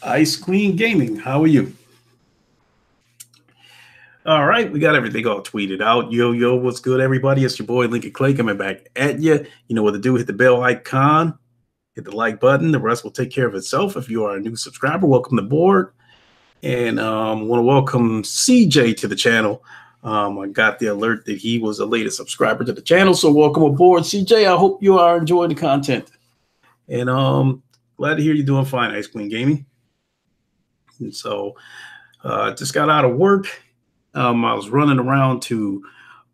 Ice Queen Gaming. How are you? All right, we got everything all tweeted out. Yo, what's good, everybody? It's your boy Lincoln Clay coming back at you. You know what to do. Hit the bell icon, hit the like button. The rest will take care of itself. If you are a new subscriber, welcome to board. And want to welcome CJ to the channel. I got the alert that he was a latest subscriber to the channel, so welcome aboard, CJ. I hope you are enjoying the content. And glad to hear you're doing fine, Ice Queen Gaming. And so just got out of work. I was running around to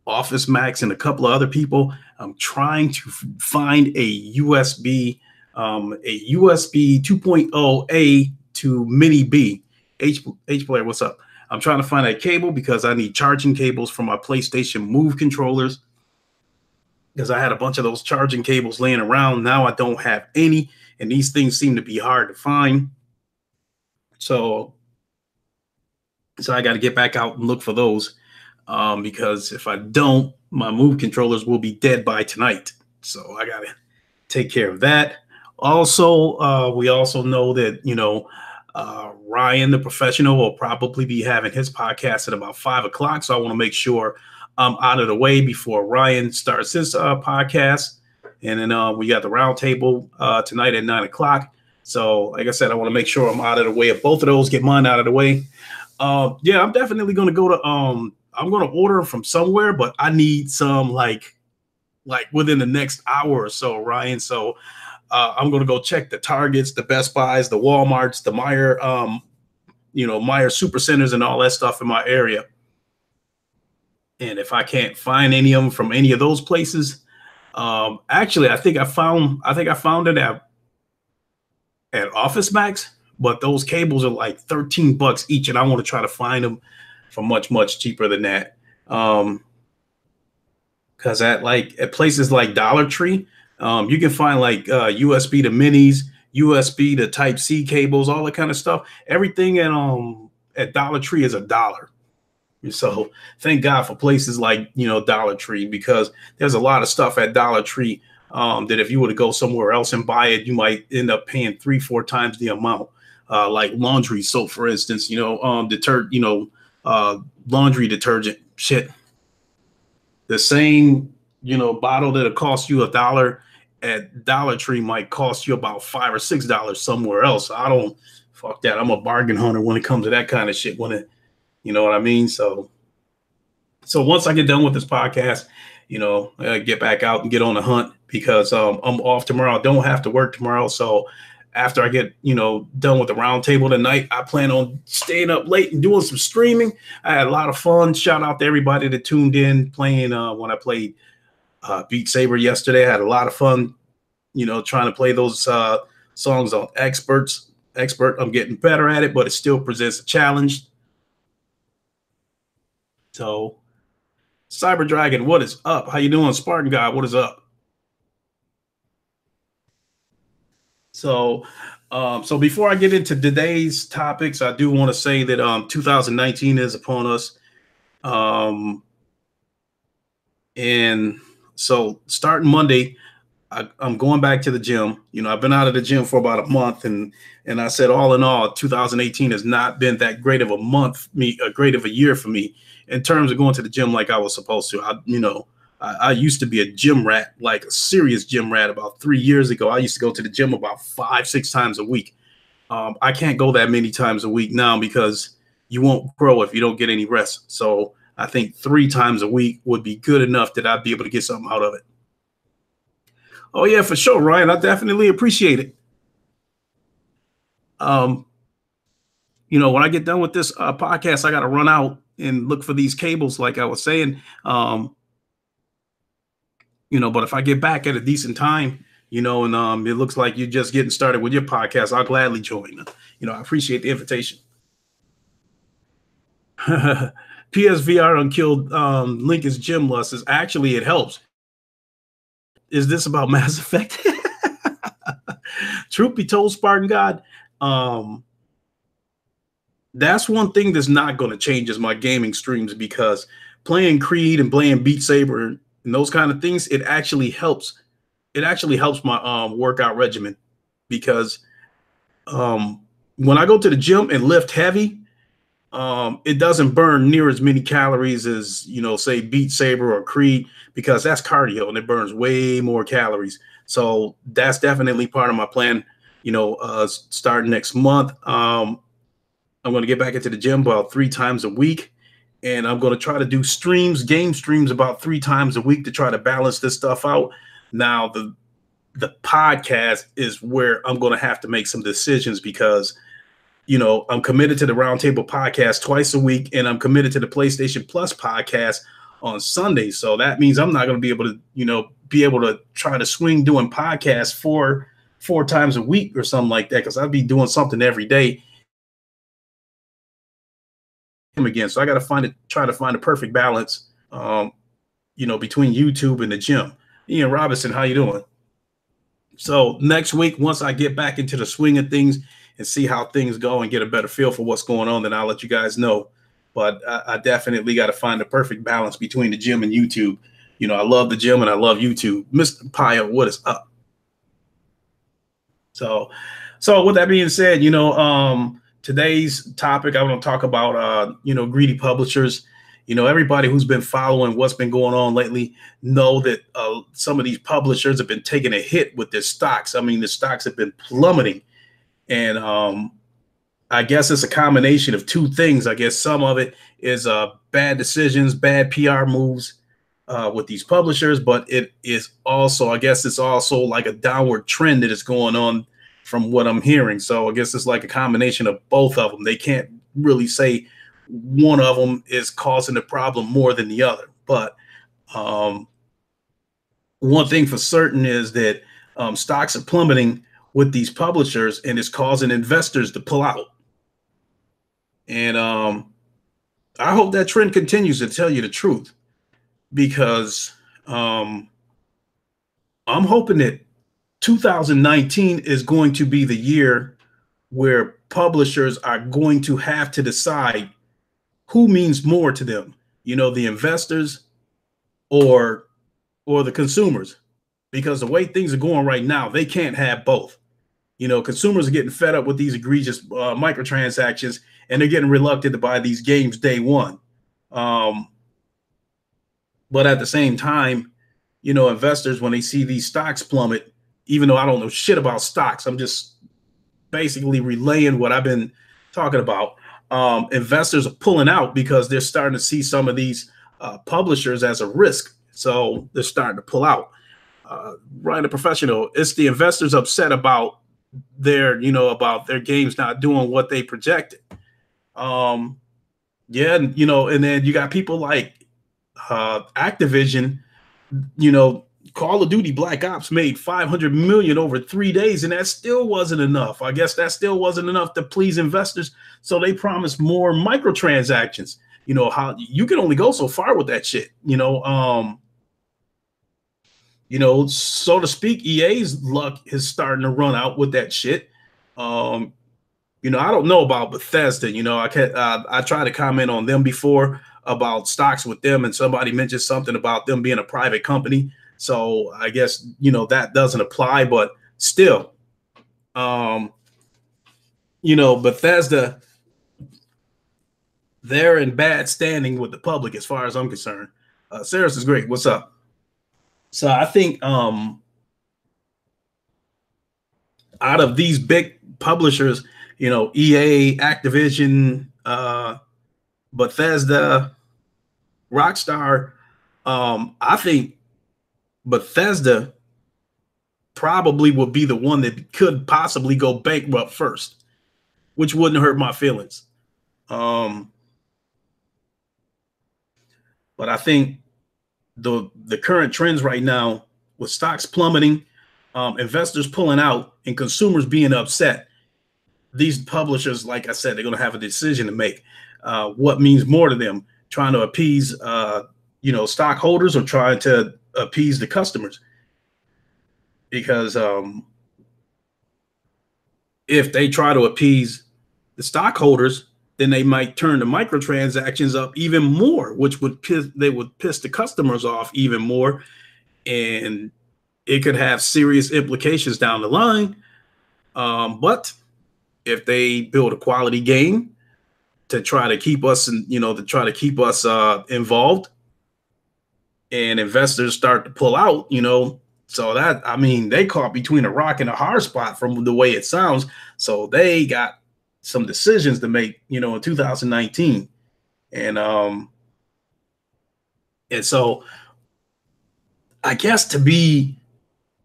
Office Max and a couple of other people. I'm trying to find a USB 2.0A to Mini B. H player, what's up? I'm trying to find that cable because I need charging cables for my PlayStation Move controllers, because I had a bunch of those charging cables laying around. Now I don't have any, and these things seem to be hard to find. So I got to get back out and look for those, because if I don't, my Move controllers will be dead by tonight. So I got to take care of that. Also, we also know that, Ryan, the professional, will probably be having his podcast at about 5 o'clock. So I want to make sure I'm out of the way before Ryan starts his podcast. And then we got the roundtable tonight at 9 o'clock. So like I said, I want to make sure I'm out of the way of both of those, get mine out of the way. Yeah, I'm definitely going to go to, I'm going to order from somewhere, but I need some like within the next hour or so, Ryan. So I'm going to go check the Targets, the Best Buys, the Walmarts, the Meijer, Meijer super centers and all that stuff in my area. And if I can't find any of them from any of those places, actually, I think I found it at Office Max, but those cables are like $13 each, and I want to try to find them for much, much cheaper than that. Because at places like Dollar Tree, you can find like USB to minis, USB to Type-C cables, all that kind of stuff. Everything at Dollar Tree is $1. So thank God for places like, Dollar Tree, because there's a lot of stuff at Dollar Tree that if you were to go somewhere else and buy it, you might end up paying 3-4 times the amount. Like laundry soap, for instance, laundry detergent shit. The same, bottle that'll cost you $1 at Dollar Tree might cost you about $5 or $6 somewhere else. I don't fuck that. I'm a bargain hunter when it comes to that kind of shit. You know what I mean? So once I get done with this podcast, get back out and get on the hunt, because I'm off tomorrow. I don't have to work tomorrow. So after I get, done with the roundtable tonight, I plan on staying up late and doing some streaming. I had a lot of fun. Shout out to everybody that tuned in playing when I played Beat Saber yesterday. I had a lot of fun, trying to play those songs on Expert. I'm getting better at it, but it still presents a challenge. So, Cyber Dragon, what is up? How you doing? Spartan God, what is up? So before I get into today's topics, I do want to say that 2019 is upon us. And so starting Monday, I'm going back to the gym. I've been out of the gym for about a month, and I said, all in all, 2018 has not been that great of a year for me in terms of going to the gym like I was supposed to. I used to be a gym rat, like a serious gym rat. About 3 years ago, I used to go to the gym about 5-6 times a week. I can't go that many times a week now because you won't grow if you don't get any rest. So I think 3 times a week would be good enough that I'd be able to get something out of it. Oh yeah, for sure, Ryan. I definitely appreciate it. When I get done with this podcast, I got to run out and look for these cables, like I was saying. But if I get back at a decent time, and it looks like you're just getting started with your podcast, I'll gladly join. I appreciate the invitation. PSVR unkilled Lincoln's gym lust. Actually, it helps. Is this about Mass Effect? Truth be told, Spartan God, that's one thing that's not going to change is my gaming streams, because playing Creed and playing Beat Saber and those kind of things, it actually helps. It actually helps my workout regimen, because when I go to the gym and lift heavy, it doesn't burn near as many calories as, say Beat Saber or Creed, because that's cardio and it burns way more calories. So that's definitely part of my plan. Starting next month, I'm going to get back into the gym about 3 times a week, and I'm going to try to do game streams about 3 times a week to try to balance this stuff out. Now, the podcast is where I'm going to have to make some decisions, because I'm committed to the Roundtable podcast twice a week, and I'm committed to the PlayStation Plus podcast on Sunday. So that means I'm not going to be able to try to swing doing podcasts four times a week or something like that, because I'd be doing something every day again. So I got to try to find a perfect balance, between YouTube and the gym. Ian Robinson, how you doing? So next week, once I get back into the swing of things and see how things go and get a better feel for what's going on, then I'll let you guys know. But I definitely got to find the perfect balance between the gym and YouTube. I love the gym and I love YouTube. Mr. Pio, what is up? So with that being said, today's topic, I want to talk about, greedy publishers. Everybody who's been following what's been going on lately know that some of these publishers have been taking a hit with their stocks. I mean, the stocks have been plummeting. And I guess it's a combination of two things. I guess some of it is bad decisions, bad PR moves with these publishers, but it is also, I guess it's also like a downward trend that is going on from what I'm hearing. So I guess it's like a combination of both of them. They can't really say one of them is causing the problem more than the other. But one thing for certain is that stocks are plummeting with these publishers, and it's causing investors to pull out. And I hope that trend continues, to tell you the truth, because I'm hoping that 2019 is going to be the year where publishers are going to have to decide who means more to them, the investors or the consumers, because the way things are going right now, they can't have both. Consumers are getting fed up with these egregious microtransactions, and they're getting reluctant to buy these games day one. But at the same time, investors, when they see these stocks plummet, even though I don't know shit about stocks, I'm just basically relaying what I've been talking about. Investors are pulling out because they're starting to see some of these publishers as a risk. So they're starting to pull out. Ryan the Professional, it's the investors upset about their games not doing what they projected. And then you got people like Activision. Call of Duty Black Ops made $500 million over 3 days, and that still wasn't enough. I guess that still wasn't enough to please investors, so they promised more microtransactions. How you can only go so far with that shit. So to speak, EA's luck is starting to run out with that shit. I don't know about Bethesda. I tried to comment on them before about stocks with them, and somebody mentioned something about them being a private company. So I guess, that doesn't apply, but still, Bethesda, they're in bad standing with the public as far as I'm concerned. Sarah's is great. What's up? So I think out of these big publishers, EA, Activision, Bethesda, Rockstar, I think Bethesda probably would be the one that could possibly go bankrupt first, which wouldn't hurt my feelings. But I think the current trends right now, with stocks plummeting, investors pulling out, and consumers being upset, these publishers, like I said, they're going to have a decision to make. What means more to them, trying to appease stockholders, or trying to appease the customers? Because if they try to appease the stockholders, then they might turn the microtransactions up even more, which would piss the customers off even more, and it could have serious implications down the line. But if they build a quality game to try to keep us, involved, and investors start to pull out, so that, I mean, they caught between a rock and a hard spot from the way it sounds. So they got some decisions to make, in 2019. And so I guess, to be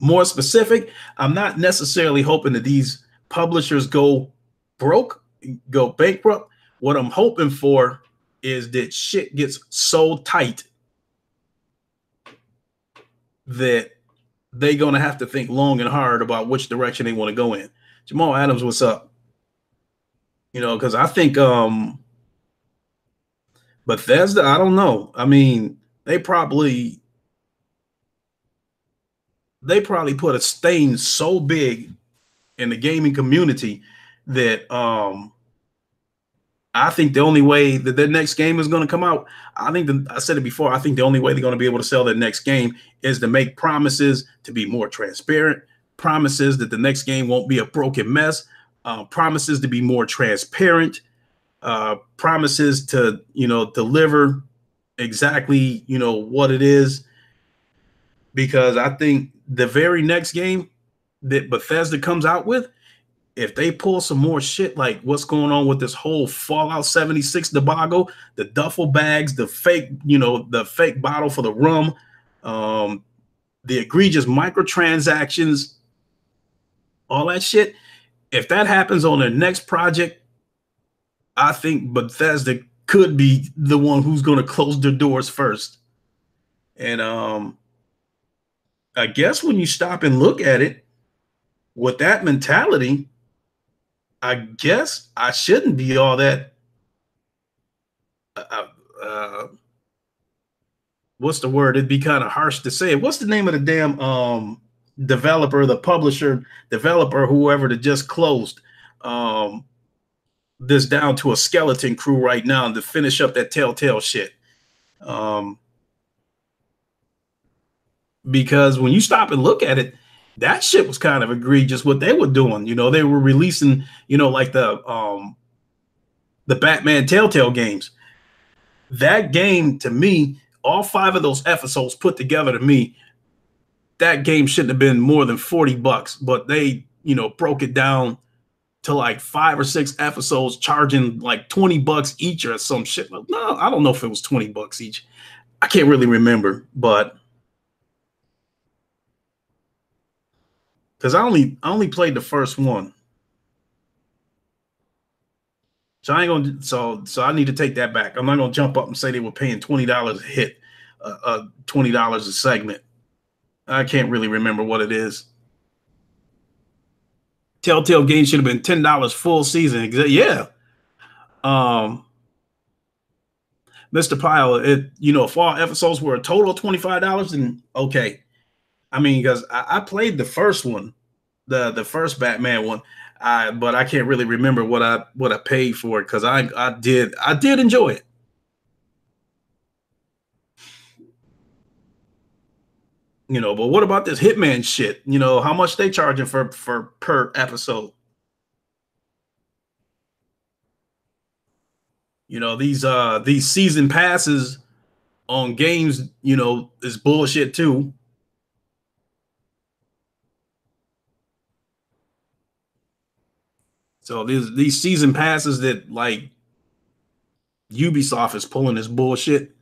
more specific, I'm not necessarily hoping that these publishers go broke, go bankrupt. What I'm hoping for is that shit gets so tight that they're going to have to think long and hard about which direction they want to go in. Jamal Adams, what's up? Because I think Bethesda, I don't know. I mean, they probably put a stain so big in the gaming community that I think the only way that their next game is going to come out, I said it before, I think the only way they're going to be able to sell their next game is to make promises to be more transparent, promises that the next game won't be a broken mess, promises to be more transparent, promises to, deliver exactly, what it is. Because I think the very next game that Bethesda comes out with, if they pull some more shit like what's going on with this whole Fallout 76 debacle, the duffel bags, the fake, the fake bottle for the rum, the egregious microtransactions, all that shit, if that happens on their next project, I think Bethesda could be the one who's going to close their doors first. And I guess when you stop and look at it with that mentality, I guess I shouldn't be all that. What's the word? It'd be kind of harsh to say. What's the name of the damn developer, the publisher, developer, whoever that just closed this down to a skeleton crew right now to finish up that Telltale shit? Because when you stop and look at it, that shit was kind of egregious what they were doing. They were releasing, like the Batman Telltale games. That game, to me, all 5 of those episodes put together, to me, that game shouldn't have been more than $40, but they, broke it down to like 5 or 6 episodes, charging like $20 each or some shit. No, I don't know if it was $20 each. I can't really remember, but because I only played the first one, so I ain't gonna. So I need to take that back. I'm not gonna jump up and say they were paying $20 a hit, $20 a segment. I can't really remember what it is. Telltale games should have been $10 full season. Yeah. Mr. Pyle, if all episodes were a total of $25, then okay. I mean, because I played the first one, the first Batman one, but I can't really remember what I paid for it, because I did enjoy it. But what about this Hitman shit? How much they charging for per episode? These season passes on games, is bullshit too. So these season passes that like Ubisoft is pulling this bullshit.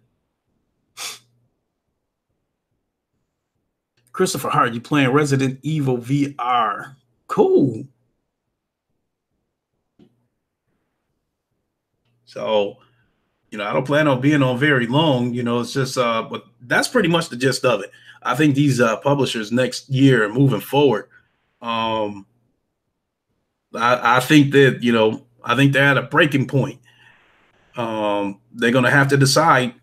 Christopher Hart, you playing Resident Evil VR? Cool. So, I don't plan on being on very long. It's just, but that's pretty much the gist of it. I think these publishers next year moving forward, I think that, I think they're at a breaking point. They're going to have to decide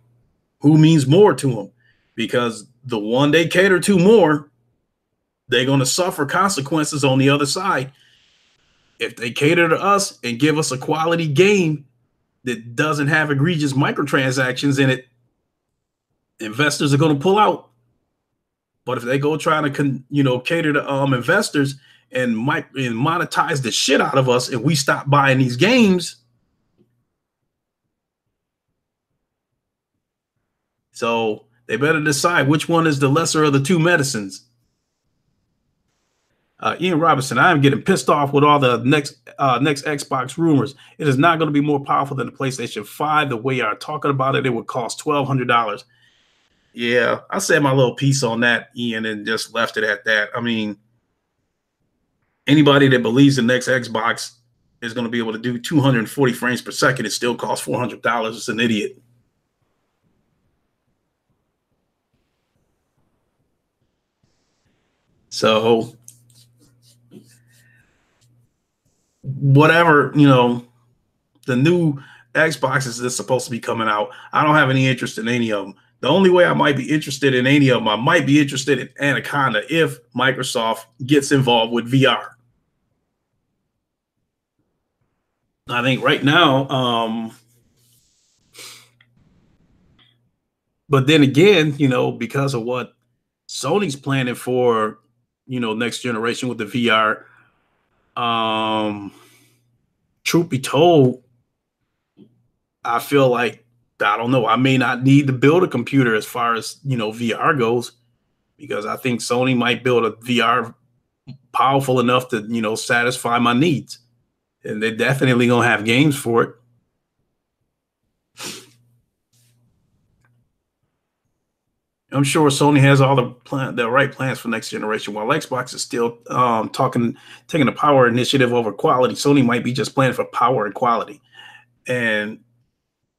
who means more to them, because the one they cater to more, they're going to suffer consequences on the other side. If they cater to us and give us a quality game that doesn't have egregious microtransactions in it, investors are going to pull out. But if they go trying to cater to investors and might and monetize the shit out of us, and we stop buying these games, so they better decide which one is the lesser of the two medicines. Ian Robinson, I am getting pissed off with all the next Xbox rumors. It is not going to be more powerful than the PlayStation 5. The way you are talking about it, it would cost $1,200. Yeah, I said my little piece on that, Ian, and just left it at that. I mean, anybody that believes the next Xbox is going to be able to do 240 frames per second, it still costs $400. It's an idiot. So whatever, the new Xboxes that's supposed to be coming out, I don't have any interest in any of them. The only way I might be interested in any of them, I might be interested in Anaconda if Microsoft gets involved with VR. I think right now, but then again, because of what Sony's planning for, next generation with the VR, truth be told, I feel like, I don't know, I may not need to build a computer as far as, VR goes, because I think Sony might build a VR powerful enough to, satisfy my needs. And they're definitely going to have games for it. I'm sure Sony has all the right plans for next generation. While Xbox is still taking the power initiative over quality, Sony might be just planning for power and quality. And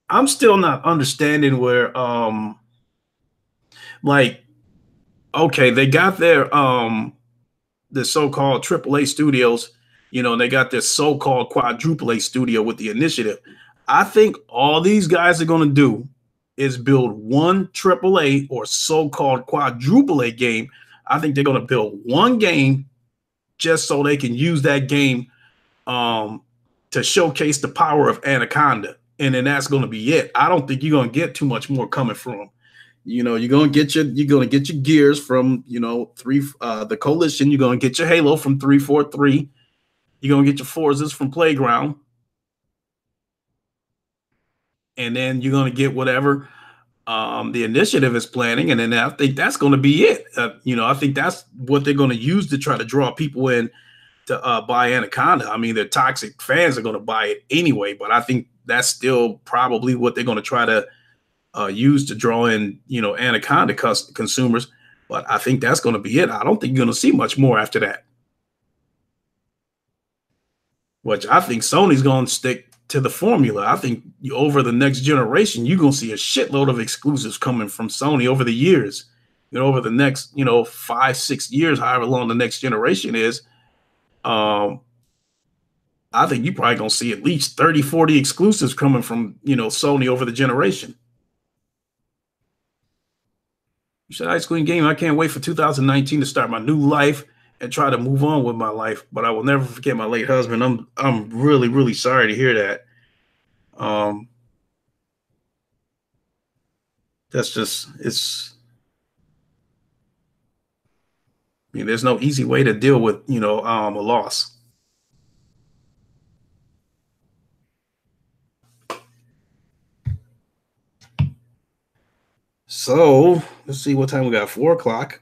I'm still not understanding where, okay, they got their the so-called AAA studios, and they got this so-called quadruple A studio with the initiative. I think all these guys are going to do is build one AAA or so-called quadruple A game. I think they're going to build one game just so they can use that game to showcase the power of Anaconda. And then that's going to be it. I don't think you're going to get too much more coming from them. You're going to get your Gears from, the Coalition. You're going to get your Halo from 343. You're going to get your Forzas from Playground. And then you're going to get whatever the initiative is planning. And then I think that's going to be it. I think that's what they're going to use to try to draw people in to buy Anaconda. I mean, the toxic fans are going to buy it anyway, but I think that's still probably what they're going to try to use to draw in, Anaconda consumers. But I think that's going to be it. I don't think you're going to see much more after that. Which I think Sony's going to stick to the formula. I think over the next generation, you're going to see a shitload of exclusives coming from Sony over the years. Over the next, 5-6 years, however long the next generation is, I think you're probably going to see at least 30-40 exclusives coming from, Sony over the generation. You said, Ice Queen Game, I can't wait for 2019 to start my new life and try to move on with my life, but I will never forget my late husband. I'm really, really sorry to hear that. That's just, there's no easy way to deal with, a loss. So let's see what time we got. 4 o'clock.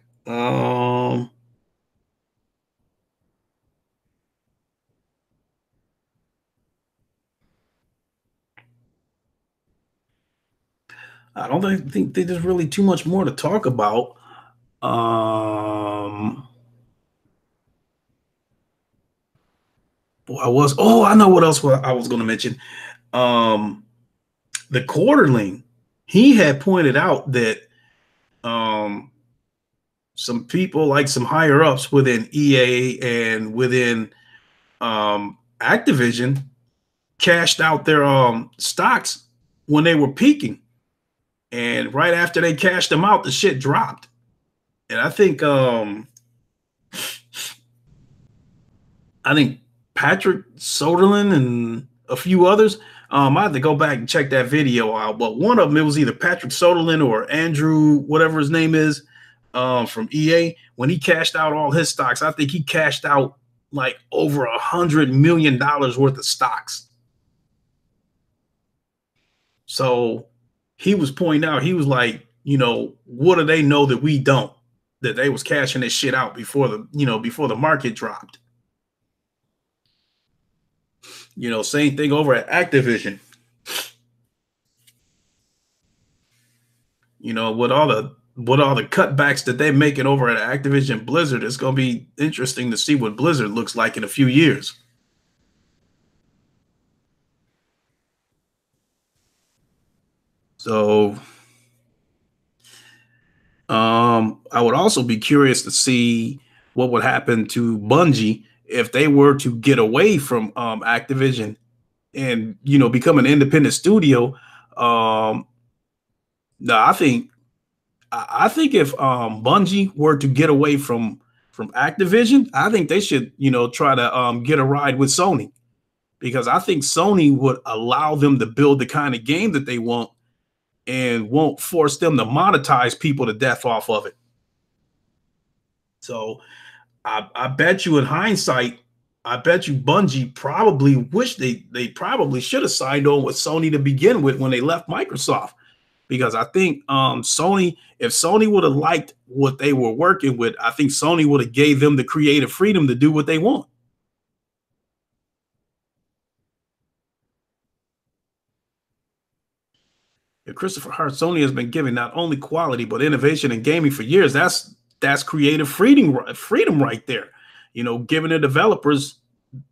I don't think there's really too much more to talk about. I know what else I was going to mention. The Quarterling, he had pointed out that some people, like some higher ups within EA and within Activision, cashed out their stocks when they were peaking. And right after they cashed them out, the shit dropped. And I think Patrick Soderlund and a few others, I have to go back and check that video out. But one of them, it was either Patrick Soderlund or Andrew, whatever his name is. from EA, when he cashed out all his stocks, I think he cashed out like over $100 million worth of stocks. So he was pointing out, he was like, what do they know that we don't? That they was cashing this shit out before before the market dropped. Same thing over at Activision. With all the cutbacks that they're making over at Activision Blizzard, it's going to be interesting to see what Blizzard looks like in a few years. So I would also be curious to see what would happen to Bungie if they were to get away from Activision and become an independent studio. No, I think if Bungie were to get away from Activision, I think they should try to get a ride with Sony, because I think Sony would allow them to build the kind of game that they want and won't force them to monetize people to death off of it. So I bet you in hindsight, I bet you Bungie probably wish they probably should have signed on with Sony to begin with when they left Microsoft, because I think Sony, if Sony would have liked what they were working with, I think Sony would have gave them the creative freedom to do what they want. Christopher Hart, Sony has been giving not only quality but innovation in gaming for years. That's creative freedom right there. Giving the developers,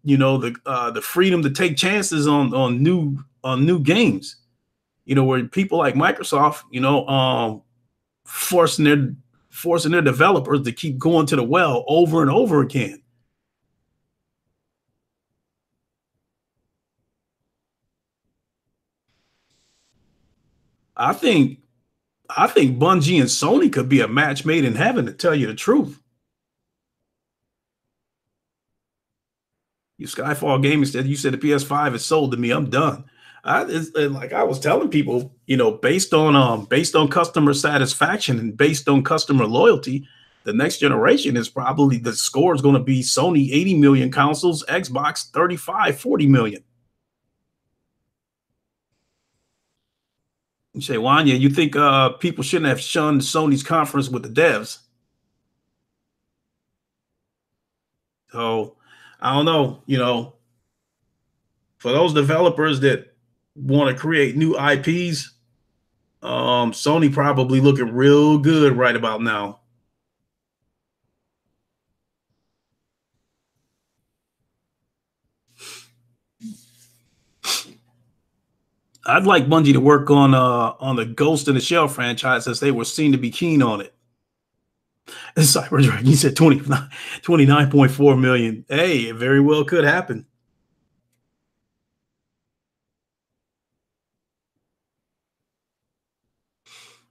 the freedom to take chances on new games. Where people like Microsoft, forcing their developers to keep going to the well over and over again. I think Bungie and Sony could be a match made in heaven, to tell you the truth. You Skyfall Gaming said, you said the PS5 is sold to me. I'm done. Like I was telling people, based on customer satisfaction and based on customer loyalty, the next generation is probably, the score is going to be Sony 80 million consoles, Xbox 35, 40 million. You say, Wanya, you think people shouldn't have shunned Sony's conference with the devs? So I don't know, for those developers that want to create new IPs, Sony probably looking real good right about now. I'd like Bungie to work on the Ghost in the Shell franchise, as they were seen to be keen on it. Cyber Dragon, you said 29.4 million. Hey, it very well could happen.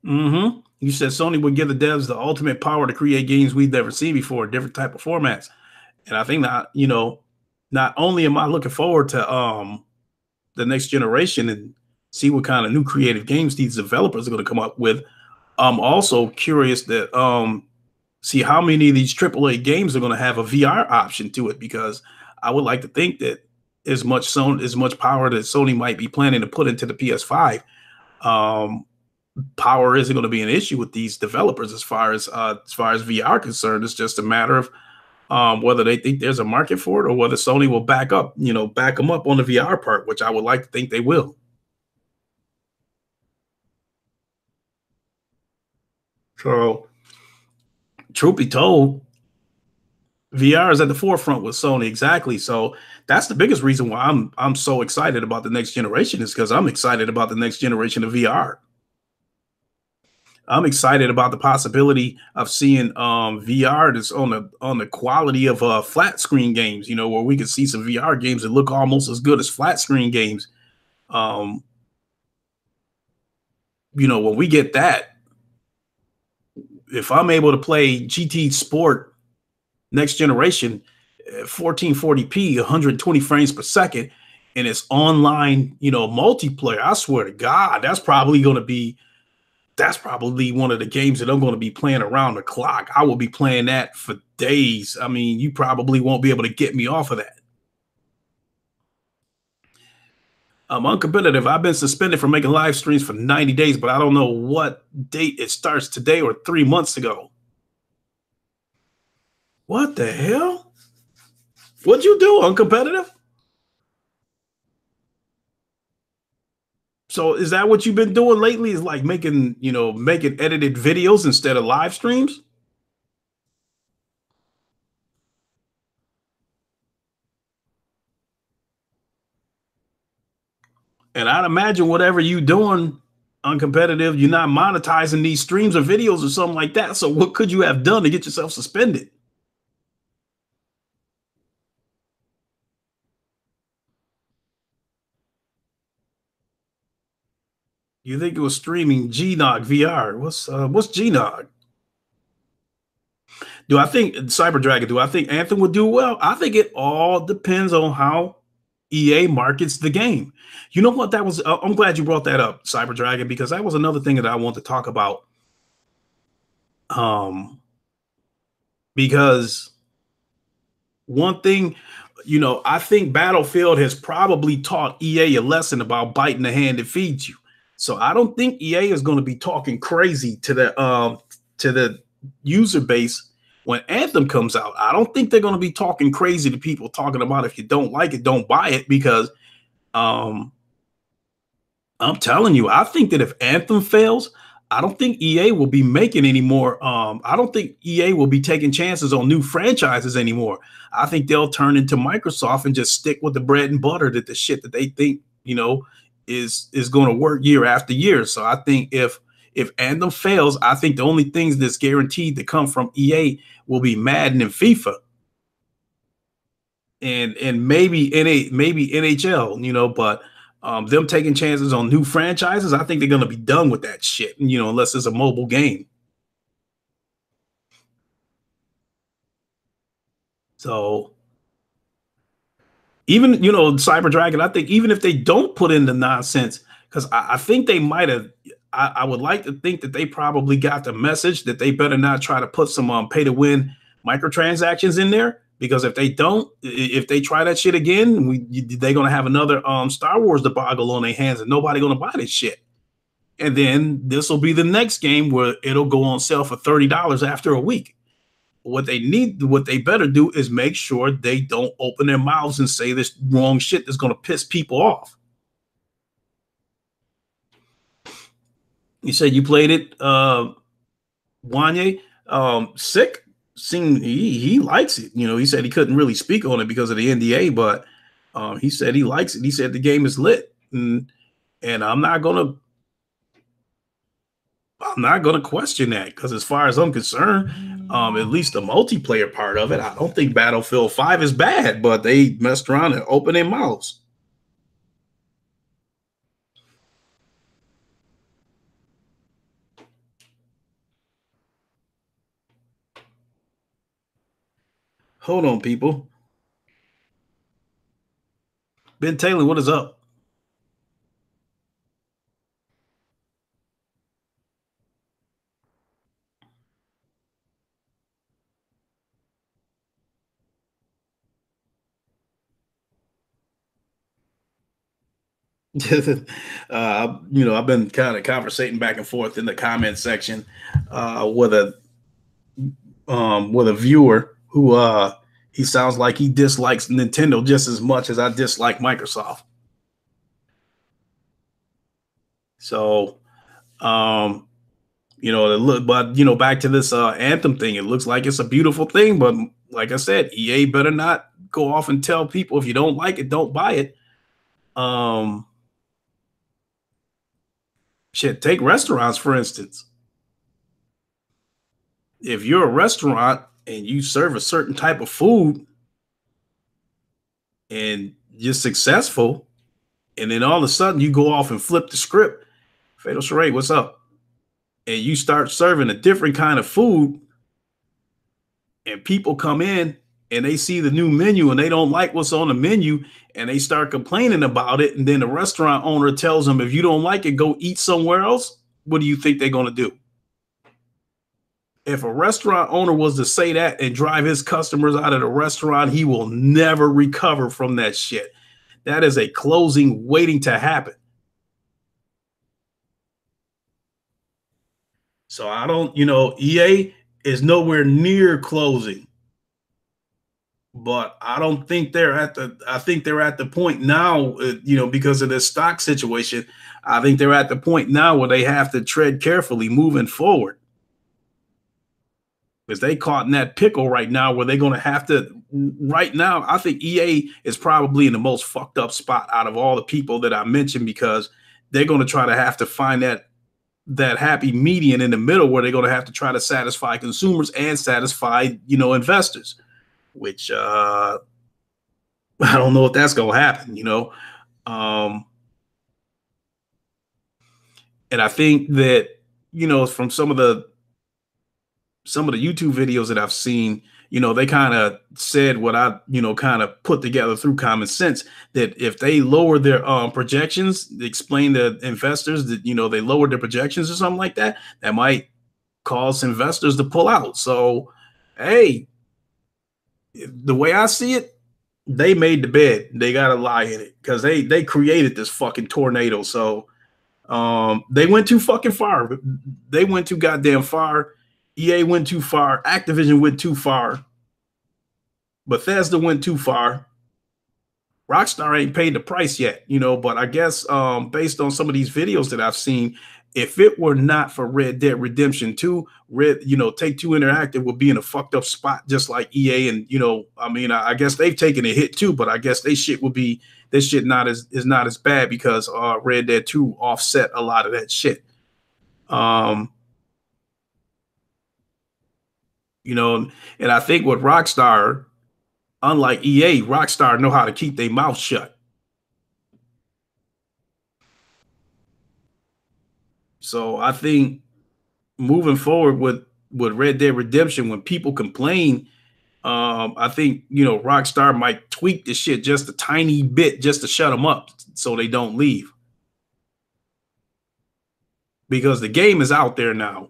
You said Sony would give the devs the ultimate power to create games we've never seen before, different type of formats. And I think that, not only am I looking forward to the next generation and see what kind of new creative games these developers are going to come up with, I'm also curious that see how many of these AAA games are going to have a VR option to it, because I would like to think that as much power that Sony might be planning to put into the PS5, power isn't going to be an issue with these developers as far as VR concerned. It's just a matter of whether they think there's a market for it, or whether Sony will back them up on the VR part, which I would like to think they will. So, truth be told, VR is at the forefront with Sony. Exactly. So that's the biggest reason why I'm so excited about the next generation, is because I'm excited about the next generation of VR. I'm excited about the possibility of seeing VR that's on the quality of flat screen games, where we can see some VR games that look almost as good as flat screen games. When we get that, if I'm able to play GT Sport next generation 1440p, 120 frames per second, and it's online, multiplayer, I swear to God, that's probably going to be that's probably one of the games that I'm going to be playing around the clock. I will be playing that for days. I mean, you probably won't be able to get me off of that. I'm uncompetitive. I've been suspended from making live streams for 90 days, but I don't know what date it starts today or 3 months ago. What the hell? What'd you do, uncompetitive? So is that what you've been doing lately? Is like making edited videos instead of live streams? And I'd imagine whatever you doing uncompetitive, you're not monetizing these streams or videos or something like that. So what could you have done to get yourself suspended? You think it was streaming GNOG VR? What's GNOG? Do I think Cyber Dragon? Do I think Anthem would do well? I think it all depends on how EA markets the game. You know what? That was. I'm glad you brought that up, Cyber Dragon, because that was another thing that I want to talk about. Because one thing, I think Battlefield has probably taught EA a lesson about biting the hand that feeds you. So I don't think EA is going to be talking crazy to the user base when Anthem comes out. I don't think they're going to be talking crazy to people talking about if you don't like it, don't buy it, because I'm telling you, I think that if Anthem fails, I don't think EA will be making any more. I don't think EA will be taking chances on new franchises anymore. I think they'll turn into Microsoft and just stick with the bread and butter, that the shit that they think, is going to work year after year. So I think if Anthem fails, I think the only things that's guaranteed to come from EA will be Madden and FIFA. And maybe NHL, but them taking chances on new franchises, I think they're going to be done with that shit, unless it's a mobile game. So even, Cyber Dragon, I think even if they don't put in the nonsense, because I think they might have, I would like to think that they probably got the message that they better not try to put some pay to win microtransactions in there, because if they don't, if they try that shit again, they're going to have another Star Wars debacle on their hands, and nobody going to buy this shit. And then this will be the next game where it'll go on sale for $30 after a week. What they better do is make sure they don't open their mouths and say this wrong shit that's going to piss people off. You said you played it, Wanye. Sick. He likes it. He said he couldn't really speak on it because of the NDA, but he said he likes it. He said the game is lit, and I'm not gonna question that, because as far as I'm concerned, at least the multiplayer part of it, I don't think Battlefield 5 is bad, but they messed around and opened their mouths. Hold on, people. Ben Taylor, what is up? I've been kind of conversating back and forth in the comment section with a viewer who he sounds like he dislikes Nintendo just as much as I dislike Microsoft. So, back to this Anthem thing, it looks like it's a beautiful thing, but like I said, EA better not go off and tell people if you don't like it, don't buy it. Shit, take restaurants, for instance. If you're a restaurant and you serve a certain type of food and you're successful, and then all of a sudden you go off and flip the script, Fatal Charade, what's up? And you start serving a different kind of food, and people come in and they see the new menu and they don't like what's on the menu, and they start complaining about it, and then the restaurant owner tells them, if you don't like it, go eat somewhere else. what do you think they're going to do? If a restaurant owner was to say that and drive his customers out of the restaurant, he will never recover from that shit. That is a closing waiting to happen. So I don't, EA is nowhere near closing, but I don't think I think they're at the point now, because of this stock situation. I think they're at the point now where they have to tread carefully moving forward. Because they caught in that pickle right now where they're going to have to, right now, I think EA is probably in the most fucked up spot out of all the people that I mentioned, because they're going to try to have to find that happy median in the middle where they're going to have to try to satisfy consumers and satisfy, investors, which I don't know if that's going to happen, and I think that, from some of the YouTube videos that I've seen, they kind of said what I, kind of put together through common sense, that if they lower their projections, explain to investors that, they lowered their projections or something like that, that might cause investors to pull out. So, hey, the way I see it, they made the bed. They got to lie in it, because they created this fucking tornado. So they went too fucking far. They went too goddamn far. EA went too far. Activision went too far. Bethesda went too far. Rockstar ain't paid the price yet, but I guess based on some of these videos that I've seen, if it were not for Red Dead Redemption 2, Take-Two Interactive would be in a fucked up spot just like EA. And, I guess they've taken a hit too, but I guess this shit is not as bad because Red Dead 2 offset a lot of that shit. And I think with Rockstar, unlike EA, Rockstar know how to keep their mouth shut. So I think moving forward with Red Dead Redemption, when people complain, I think, Rockstar might tweak the shit just a tiny bit just to shut them up so they don't leave. Because the game is out there now.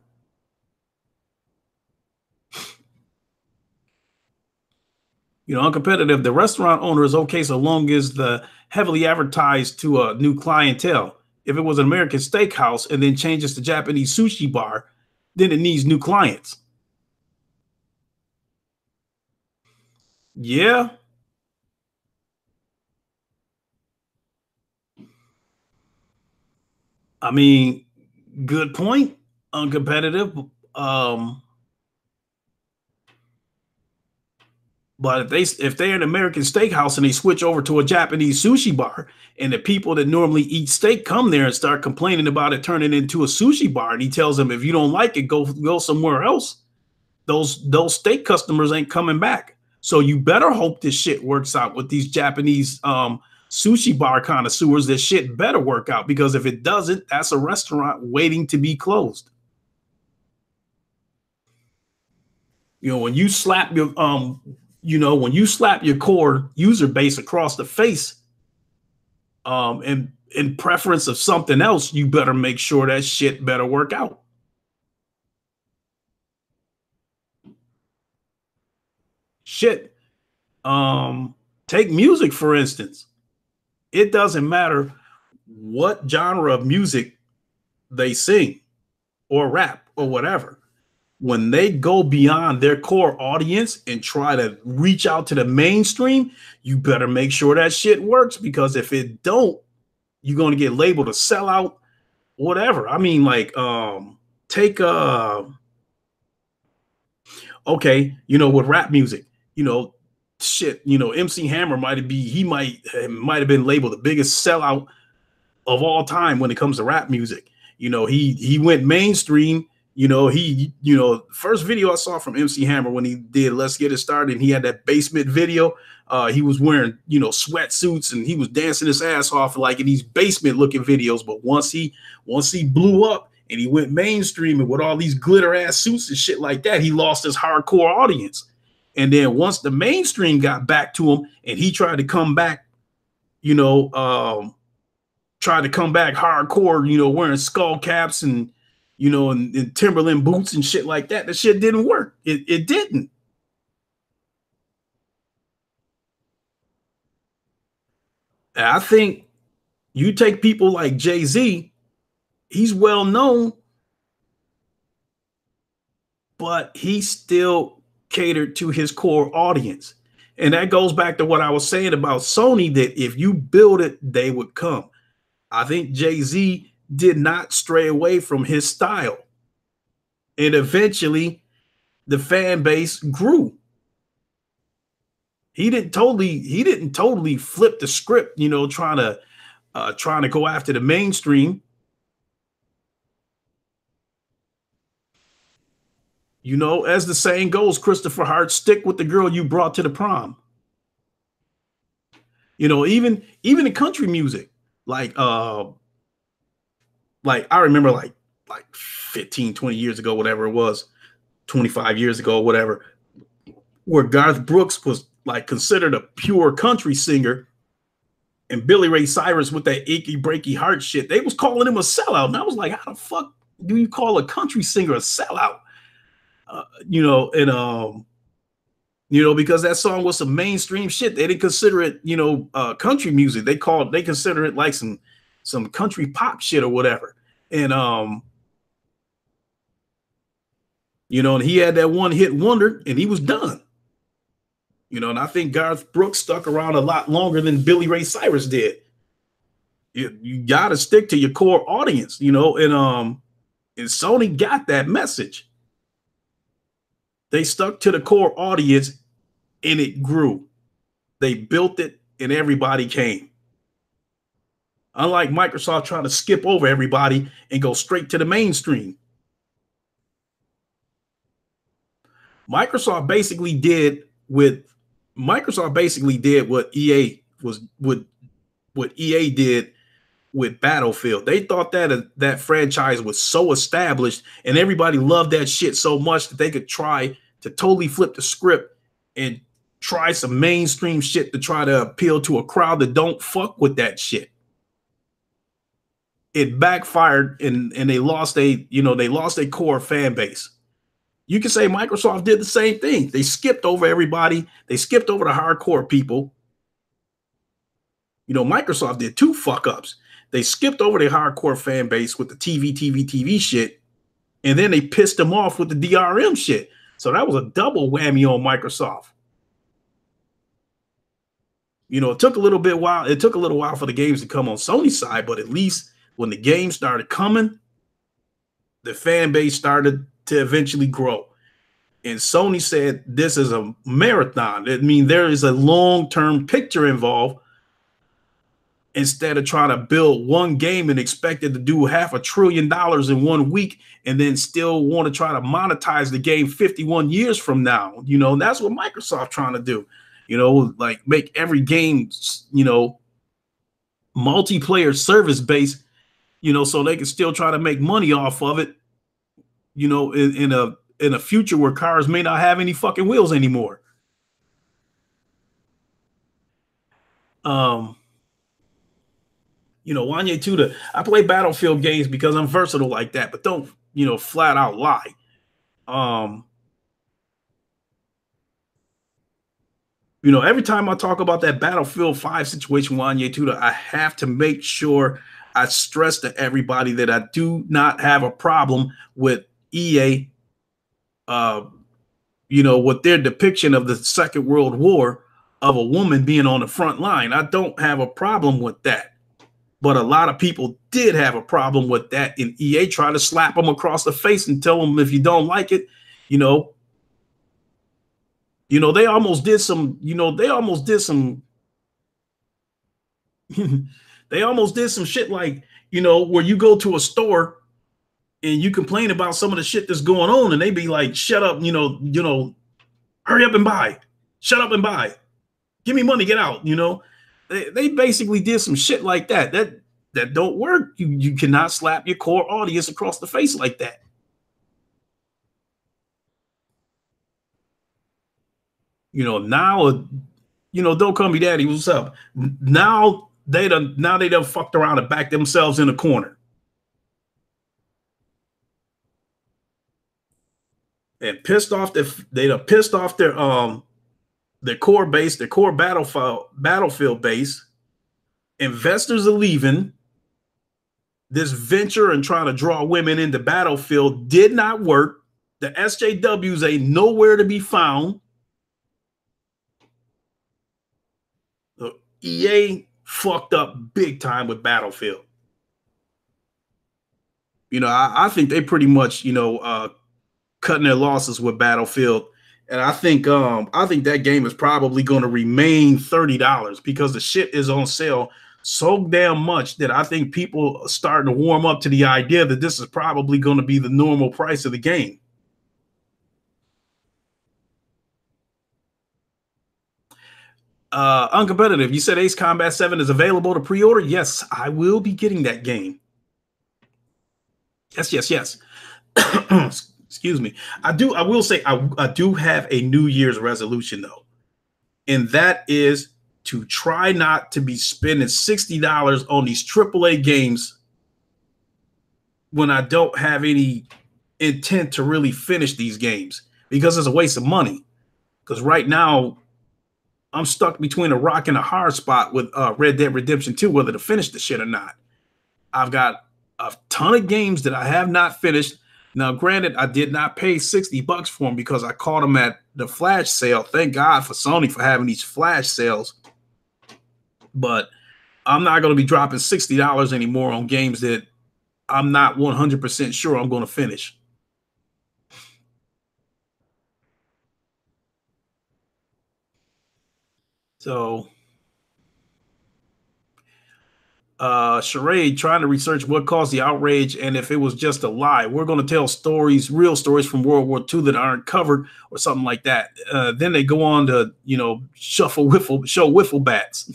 Uncompetitive, the restaurant owner is okay so long as the heavily advertised to a new clientele. If it was an American steakhouse and then changes to Japanese sushi bar, then it needs new clients. Yeah. I mean, good point. Uncompetitive. But if they're an American steakhouse and they switch over to a Japanese sushi bar, and the people that normally eat steak come there and start complaining about it turning into a sushi bar, and he tells them, if you don't like it, go somewhere else, those steak customers ain't coming back. So you better hope this shit works out with these Japanese sushi bar connoisseurs. This shit better work out, because if it doesn't, that's a restaurant waiting to be closed. When you slap your when you slap your core user base across the face, and in preference of something else, you better make sure that shit better work out. Shit. Take music, for instance. It doesn't matter what genre of music they sing or rap or whatever. When they go beyond their core audience and try to reach out to the mainstream, you better make sure that shit works, because if it don't, you're going to get labeled a sellout, whatever. I mean, like, take okay, with rap music, shit, MC Hammer might have been labeled the biggest sellout of all time when it comes to rap music. He went mainstream. First video I saw from MC Hammer when he did Let's Get It Started, and he had that basement video. He was wearing, sweatsuits, and he was dancing his ass off like in these basement looking videos. But once he blew up and he went mainstream and with all these glitter ass suits and shit like that, he lost his hardcore audience. And then once the mainstream got back to him and he tried to come back, hardcore, wearing skull caps and and Timberland boots and shit like that. The shit didn't work. It didn't. And I think you take people like Jay-Z, he's well known, but he still catered to his core audience. And that goes back to what I was saying about Sony, that if you build it, they would come. I think Jay-Z did not stray away from his style. And eventually the fan base grew. He didn't totally flip the script, trying to go after the mainstream. As the saying goes, Christopher Hart, stick with the girl you brought to the prom. Even in country music, like I remember like 15, 20 years ago, whatever it was, 25 years ago, whatever, where Garth Brooks was like considered a pure country singer, and Billy Ray Cyrus with that achy breaky heart shit, they was calling him a sellout. And I was like, how the fuck do you call a country singer a sellout? Because that song was some mainstream shit. They didn't consider it, country music. They consider it like some country pop shit or whatever. And and he had that one hit wonder, and he was done. And I think Garth Brooks stuck around a lot longer than Billy Ray Cyrus did. You got to stick to your core audience, and Sony got that message. They stuck to the core audience, and it grew. They built it, and everybody came. Unlike Microsoft trying to skip over everybody and go straight to the mainstream. Microsoft basically did what EA did with Battlefield. They thought that franchise was so established and everybody loved that shit so much that they could try to totally flip the script and try some mainstream shit to try to appeal to a crowd that don't fuck with that shit. It backfired, and they lost a core fan base. You can say Microsoft did the same thing. They skipped over everybody. They skipped over the hardcore people. Microsoft did two fuck ups. They skipped over the hardcore fan base with the TV shit, and then they pissed them off with the DRM shit. So that was a double whammy on Microsoft. It took a little while for the games to come on Sony's side, but at least when the games started coming, the fan base started to eventually grow. And Sony said, this is a marathon. I mean, there is a long-term picture involved. Instead of trying to build one game and expect it to do $500 billion in 1 week and then still want to try to monetize the game 51 years from now. And that's what Microsoft trying to do, like make every game, multiplayer service based, so they can still try to make money off of it, in a future where cars may not have any fucking wheels anymore. Wanye Tuda, I play Battlefield games because I'm versatile like that, but don't, flat out lie. Every time I talk about that Battlefield 5 situation, Wanye Tuda, I have to make sure I stress to everybody that I do not have a problem with EA, with their depiction of the Second World War of a woman being on the front line. I don't have a problem with that. But a lot of people did have a problem with that, and EA tried to slap them across the face and tell them, if you don't like it, they almost did some, they almost did some shit like, where you go to a store and you complain about some of the shit that's going on, and they be like, shut up, hurry up and buy, shut up and buy, give me money, get out, They basically did some shit like that. That don't work. You cannot slap your core audience across the face like that. Now, don't call me daddy. What's up? Now they done fucked around and backed themselves in a corner. and pissed off they done pissed off their core base, their core battlefield base. Investors are leaving. This venture and trying to draw women into Battlefield did not work. The SJWs ain't nowhere to be found. The EA fucked up big time with Battlefield. You know, I think they pretty much, cutting their losses with Battlefield. And I think that game is probably going to remain $30 because the shit is on sale so damn much that I think people are starting to warm up to the idea that this is probably going to be the normal price of the game. Uncompetitive, you said Ace Combat 7 is available to pre-order. Yes, I will be getting that game. Yes. Excuse me. I will say I do have a New Year's resolution though. And that is to try not to be spending $60 on these AAA games when I don't have any intent to really finish these games, because it's a waste of money. Because right now I'm stuck between a rock and a hard spot with Red Dead Redemption 2, whether to finish the shit or not. I've got a ton of games that I have not finished. Now, granted, I did not pay $60 for them because I caught them at the flash sale. Thank God for Sony for having these flash sales. But I'm not going to be dropping $60 anymore on games that I'm not 100% sure I'm going to finish. So, Charade trying to research what caused the outrage and if it was just a lie. We're going to tell stories, real stories from World War II that aren't covered or something like that. Then they go on to, show wiffle bats.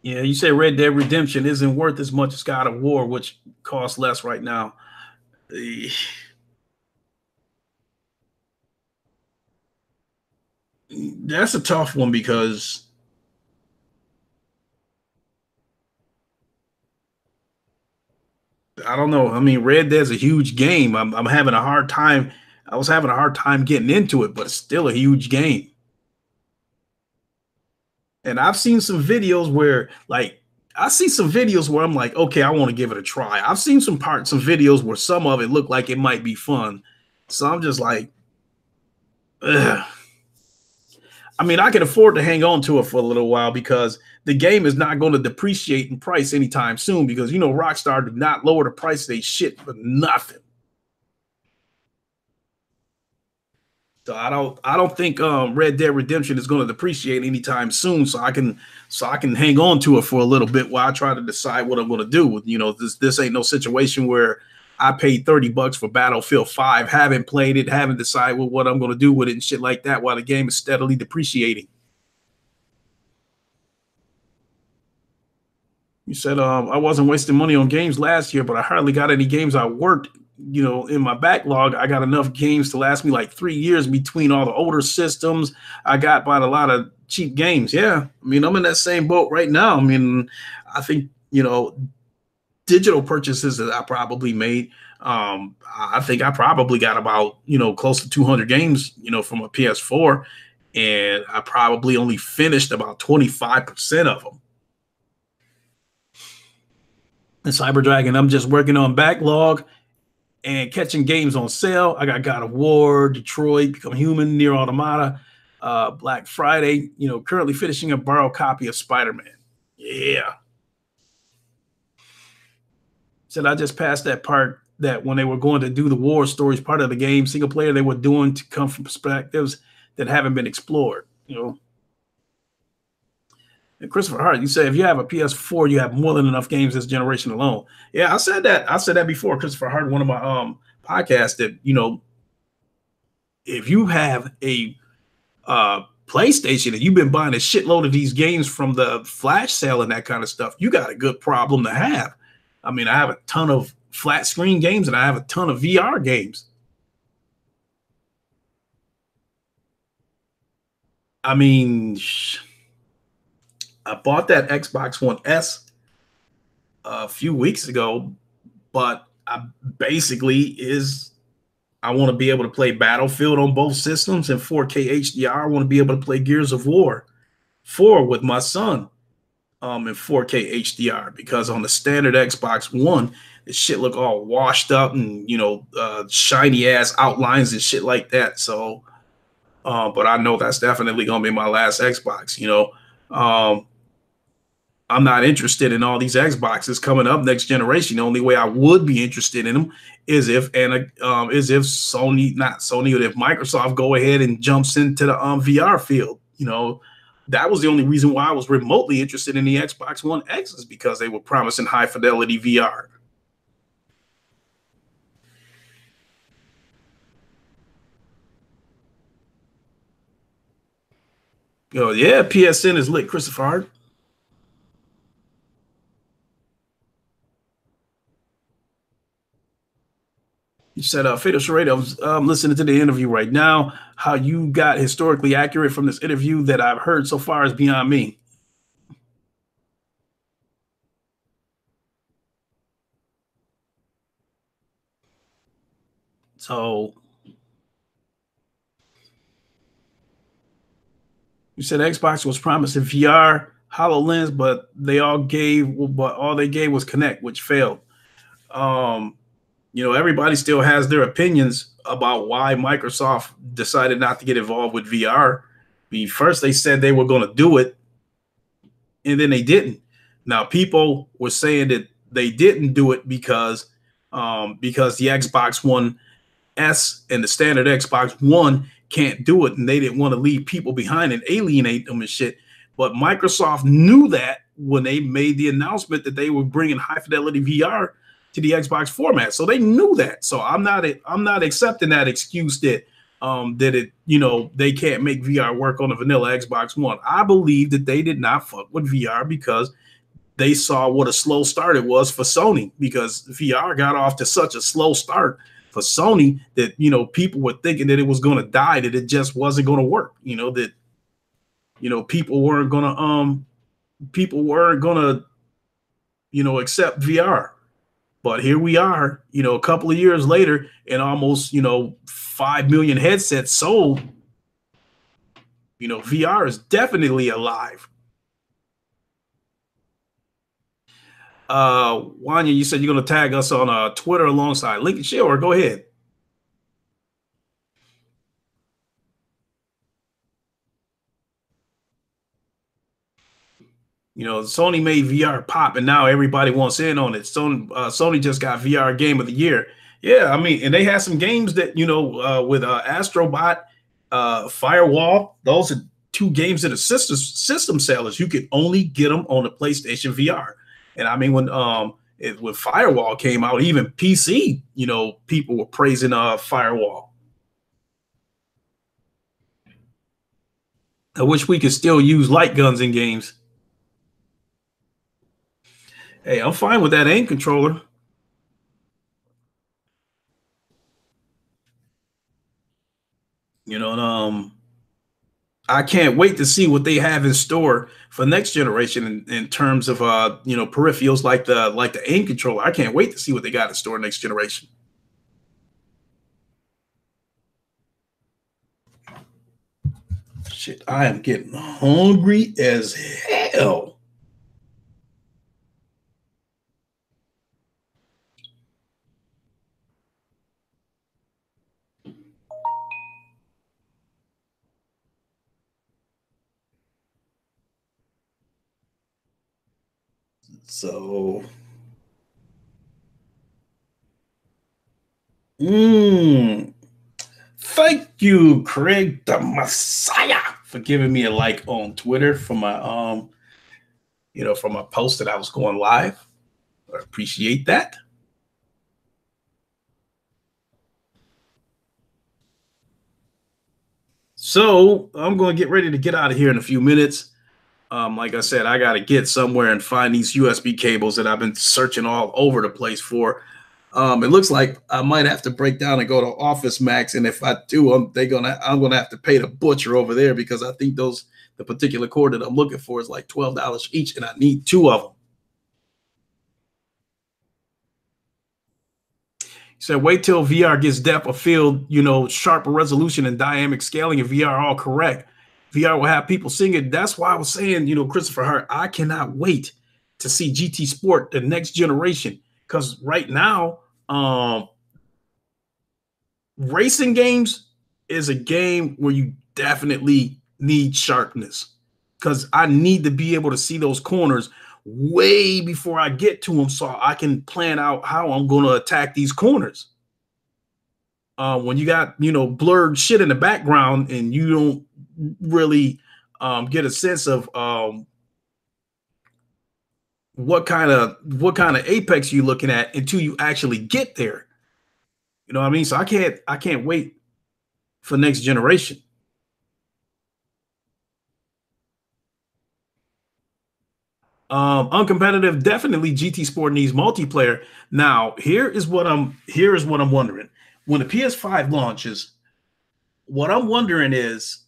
Yeah, you say Red Dead Redemption isn't worth as much as God of War, which costs less right now. That's a tough one because I don't know. I mean, Red Dead's a huge game. I'm having a hard time. I was having a hard time getting into it, but it's still a huge game. And I've seen some videos where, I'm like, okay, I want to give it a try. I've seen some videos where some of it look like it might be fun. So I'm just like, ugh. I mean, I can afford to hang on to it for a little while because the game is not going to depreciate in price anytime soon because, Rockstar did not lower the price of their shit for nothing. So I don't think Red Dead Redemption is going to depreciate anytime soon. So I can hang on to it for a little bit while I try to decide what I'm going to do with. This ain't no situation where I paid $30 for Battlefield 5, haven't played it, haven't decided what I'm going to do with it and shit like that while the game is steadily depreciating. You said I wasn't wasting money on games last year, but I hardly got any games I worked. In my backlog, I got enough games to last me like 3 years between all the older systems. I got bought a lot of cheap games. Yeah. I mean, I'm in that same boat right now. I mean, I think, digital purchases that I probably made. I think I probably got about, close to 200 games, from a PS4. And I probably only finished about 25% of them. And Cyber Dragon, I'm just working on backlog and catching games on sale. I got God of War, Detroit, Become Human, Nier Automata, Black Friday. Currently finishing a borrowed copy of Spider-Man. Yeah. Said I just passed that part that when they were going to do the war stories part of the game, single player, they were doing to come from perspectives that haven't been explored. And Christopher Hart, you say if you have a PS4, you have more than enough games this generation alone. Yeah, I said that before. Christopher Hart, one of my podcasts, that if you have a PlayStation and you've been buying a shitload of these games from the flash sale and that kind of stuff, you got a good problem to have. I mean, I have a ton of flat screen games and I have a ton of VR games. I mean, I bought that Xbox One S a few weeks ago but I basically is I want to be able to play Battlefield on both systems and 4K HDR. I want to be able to play Gears of War 4 with my son in 4K HDR, because on the standard Xbox One, the shit look all washed up and shiny ass outlines and shit like that. So, but I know that's definitely gonna be my last Xbox. I'm not interested in all these Xboxes coming up next generation. The only way I would be interested in them is if Sony, not Sony, but if Microsoft go ahead and jumps into the VR field. That was the only reason why I was remotely interested in the Xbox One X, is because they were promising high fidelity VR. Yeah, PSN is lit, Christopher Hart. You said, Fatal Charade, I was listening to the interview right now. How you got historically accurate from this interview that I've heard so far is beyond me. So you said Xbox was promising VR, HoloLens, but all they gave was Kinect, which failed. Everybody still has their opinions about why Microsoft decided not to get involved with VR. First they said they were going to do it, and then they didn't. Now people were saying that they didn't do it because the Xbox One S and the standard Xbox One can't do it, and they didn't want to leave people behind and alienate them and shit. But Microsoft knew that when they made the announcement that they were bringing high fidelity VR to the Xbox format, so they knew that. So I'm not accepting that excuse that they can't make VR work on a vanilla Xbox One. I believe that they did not fuck with VR because they saw what a slow start it was for Sony, because VR got off to such a slow start for Sony that people were thinking that it was going to die, that it just wasn't going to work. That people weren't gonna accept VR. But here we are, a couple of years later, and almost 5 million headsets sold. VR is definitely alive. Wanya, you said you're going to tag us on Twitter alongside Lincoln. Sure, go ahead. Sony made VR pop, and now everybody wants in on it. Sony just got VR Game of the Year. Yeah, I mean, and they had some games that with Astrobot, Firewall. Those are two games that are system sellers. You can only get them on the PlayStation VR. And I mean, when Firewall came out, even PC, people were praising Firewall. I wish we could still use light guns in games. Hey, I'm fine with that aim controller. I can't wait to see what they have in store for next generation in terms of peripherals like the aim controller. I can't wait to see what they got in store next generation. Shit, I am getting hungry as hell. So, thank you, Craig the Messiah, for giving me a like on Twitter for my for my post that I was going live. I appreciate that. So I'm going to get ready to get out of here in a few minutes. Like I said, I got to get somewhere and find these USB cables that I've been searching all over the place for. It looks like I might have to break down and go to Office Max, and if I do, I'm gonna have to pay the butcher over there, because I think the particular cord that I'm looking for is like $12 each, and I need two of them. He said, wait till VR gets depth of field, sharper resolution and dynamic scaling, and VR all correct. VR will have people singing. That's why I was saying, Christopher Hart, I cannot wait to see GT Sport, the next generation. Because right now, racing games is a game where you definitely need sharpness, because I need to be able to see those corners way before I get to them so I can plan out how I'm going to attack these corners. When you got, blurred shit in the background and you don't really get a sense of what kind of apex you're looking at until you actually get there. You know what I mean? So I can't wait for next generation. Uncompetitive, definitely GT Sport needs multiplayer. Now, here is what I'm wondering. When the PS5 launches, what I'm wondering is,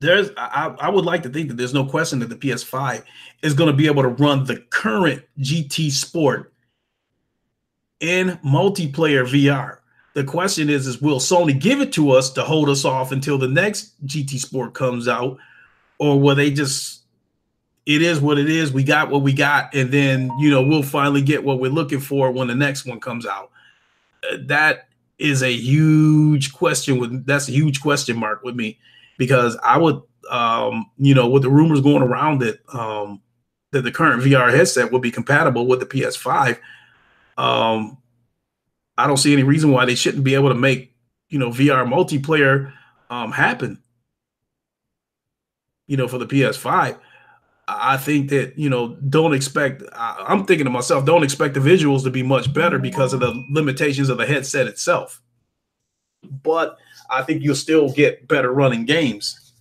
I would like to think that there's no question that the PS5 is going to be able to run the current GT Sport in multiplayer VR. The question is will Sony give it to us to hold us off until the next GT Sport comes out, or will they just, it is what it is, we got what we got, and then we'll finally get what we're looking for when the next one comes out? That is a huge question. That's a huge question mark with me, because I would, with the rumors going around that that the current VR headset will be compatible with the PS5, I don't see any reason why they shouldn't be able to make VR multiplayer happen. For the PS5. I think that, don't expect, I'm thinking to myself, don't expect the visuals to be much better because of the limitations of the headset itself. But I think you'll still get better running games,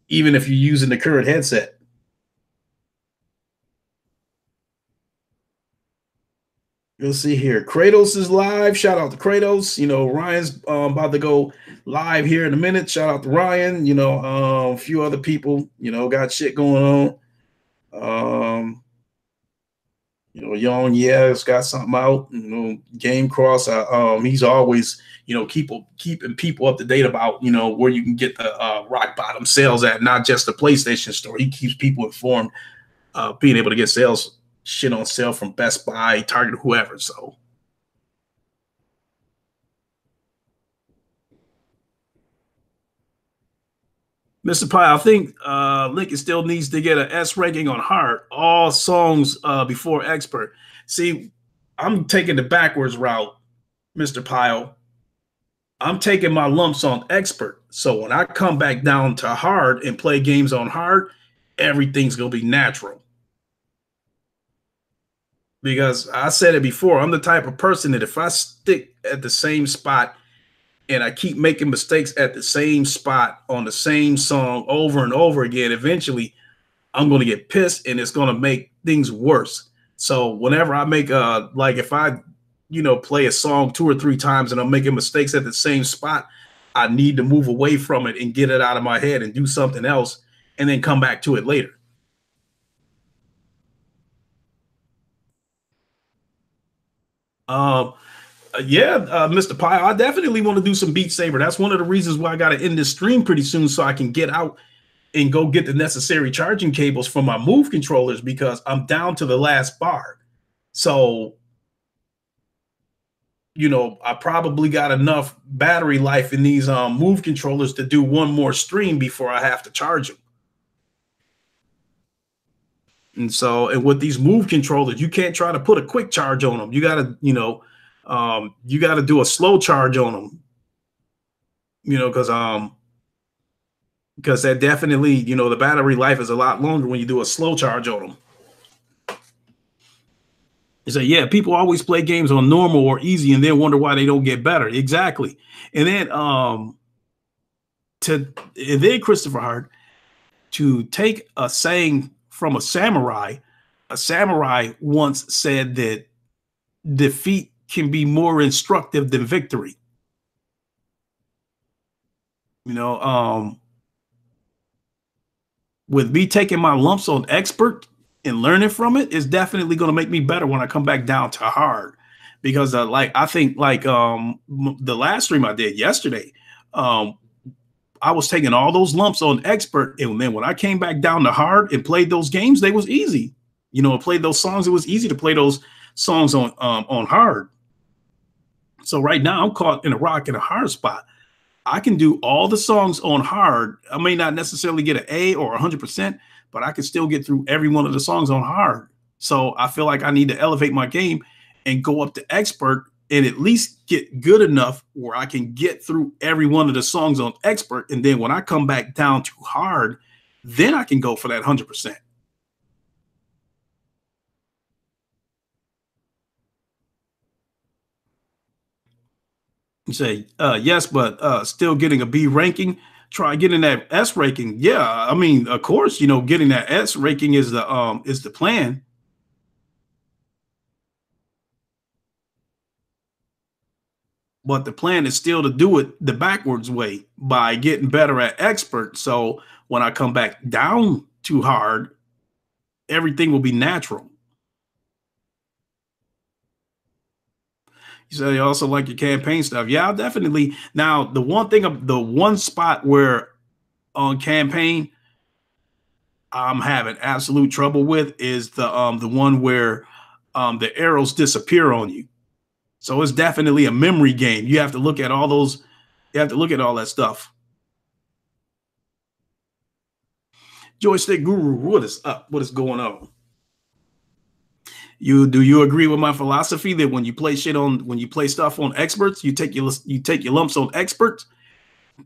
even if you're using the current headset. You'll see here. Kratos is live. Shout out to Kratos. Ryan's about to go live here in a minute. Shout out to Ryan. A few other people, got shit going on. Young, it's got something out. Game Cross. He's always, keeping people up to date about, where you can get the rock bottom sales at, not just the PlayStation Store. He keeps people informed, being able to get sales shit on sale from Best Buy, Target, whoever. So Mr. Pye, I think Lincoln still needs to get an S ranking on hard. All songs before expert. See, I'm taking the backwards route, Mr. Pyle. I'm taking my lumps on expert. So when I come back down to hard and play games on hard, everything's going to be natural. Because I said it before, I'm the type of person that if I stick at the same spot and I keep making mistakes at the same spot on the same song over and over again, eventually I'm going to get pissed and it's going to make things worse. So whenever I make like if I, play a song 2 or 3 times and I'm making mistakes at the same spot, I need to move away from it and get it out of my head and do something else and then come back to it later. Mr. Pyle, I definitely want to do some Beat Saber. That's one of the reasons why I got to end this stream pretty soon so I can get out and go get the necessary charging cables for my Move controllers, because I'm down to the last bar. So, I probably got enough battery life in these Move controllers to do one more stream before I have to charge them. And so, and with these Move controllers, you can't try to put a quick charge on them. You got to, you got to do a slow charge on them, because that definitely, the battery life is a lot longer when you do a slow charge on them. You say, yeah, people always play games on normal or easy and then wonder why they don't get better. Exactly. And then, Christopher Hart, to take a saying from a samurai once said that defeat can be more instructive than victory. With me taking my lumps on expert and learning from it is definitely going to make me better when I come back down to hard, because like I think like the last stream I did yesterday, um, I was taking all those lumps on expert, and then when I came back down to hard and played those games, they was easy. Played those songs. It was easy to play those songs on hard. So right now I'm caught in a rock and a hard spot. I can do all the songs on hard. I may not necessarily get an A or 100%, but I can still get through every one of the songs on hard. So I feel like I need to elevate my game and go up to expert and at least get good enough where I can get through every one of the songs on expert. And then when I come back down to hard, then I can go for that 100%. You say, yes, but still getting a B ranking. Try getting that S ranking. Yeah, I mean, of course, getting that S ranking is the plan. But the plan is still to do it the backwards way by getting better at expert. So when I come back down too hard, everything will be natural. You say you also like your campaign stuff. Yeah, definitely. Now, the one spot where on campaign I'm having absolute trouble with is the one where the arrows disappear on you. So it's definitely a memory game. You have to look at all those. You have to look at all that stuff. Joystick Guru, what is up? What is going on? Do you agree with my philosophy that when you play stuff on experts, you take your lumps on experts.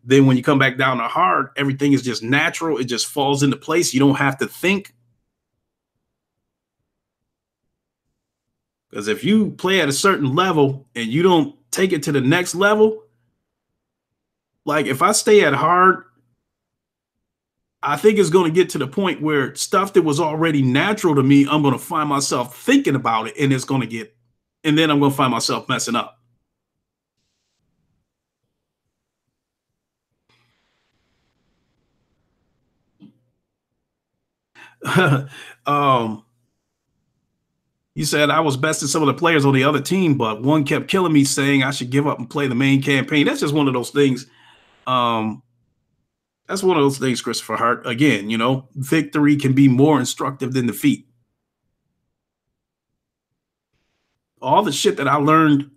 Then when you come back down to hard, everything is just natural. It just falls into place. You don't have to think. Because if you play at a certain level and you don't take it to the next level, like if I stay at hard, I think it's going to get to the point where stuff that was already natural to me, I'm going to find myself thinking about it, and and then I'm going to find myself messing up. um, you said I was besting some of the players on the other team, but one kept killing me, saying I should give up and play the main campaign. That's just one of those things. Um, that's one of those things, Christopher Hart. Again, victory can be more instructive than defeat. All the shit that I learned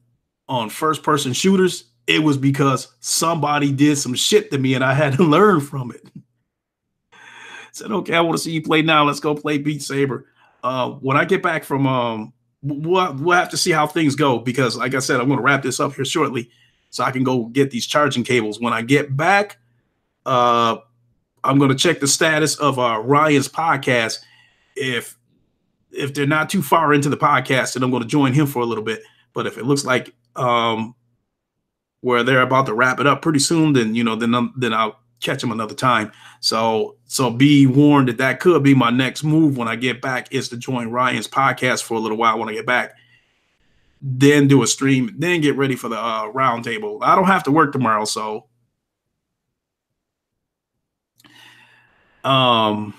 on first person shooters, it was because somebody did some shit to me and I had to learn from it. Said, okay, I want to see you play now. Let's go play Beat Saber. When I get back from we'll have to see how things go, because like I said, I'm going to wrap this up here shortly so I can go get these charging cables. When I get back, I'm going to check the status of Ryan's podcast. If they're not too far into the podcast, then I'm going to join him for a little bit. But if it looks like where they're about to wrap it up pretty soon, then then I'll catch him another time. So be warned that could be my next move when I get back, is to join Ryan's podcast for a little while when I get back. Then do a stream, then get ready for the round table. I don't have to work tomorrow, so I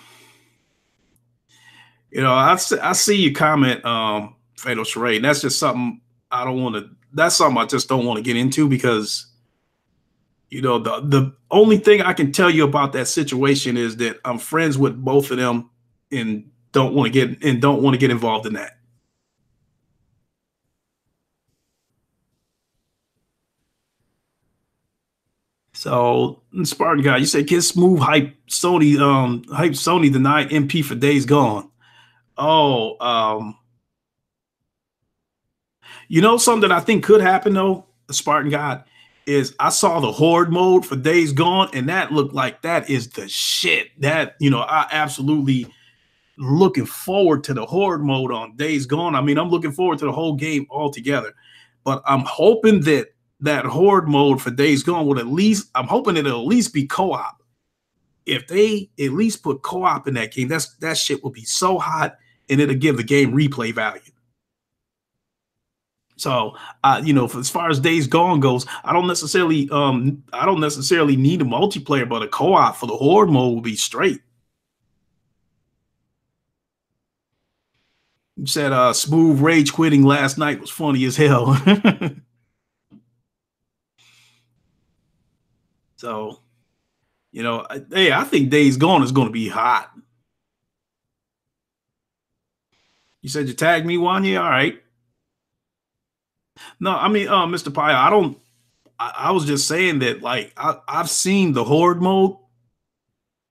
see you comment, Fatal Charade. That's just something I don't want to. That's something I just don't want to get into, because the only thing I can tell you about that situation is that I'm friends with both of them and don't want to get involved in that. So Spartan guy, you said Kiss Move hype Sony denied MP for Days Gone. Oh, something that I think could happen though, the Spartan God, is I saw the horde mode for Days Gone, and that looked like that is the shit. That I absolutely looking forward to the horde mode on Days Gone. I mean, I'm looking forward to the whole game altogether, but I'm hoping that horde mode for Days Gone would I'm hoping it'll at least be co-op. If they at least put co-op in that game, that shit will be so hot, and it'll give the game replay value. So, as far as Days Gone goes, I don't necessarily need a multiplayer, but a co-op for the horde mode will be straight. Said smooth rage quitting last night was funny as hell. So, hey, I think Days Gone is going to be hot. You said you tagged me one, yeah, all right. No, I mean, Mr. Pye, I don't. I was just saying that, like, I've seen the horde mode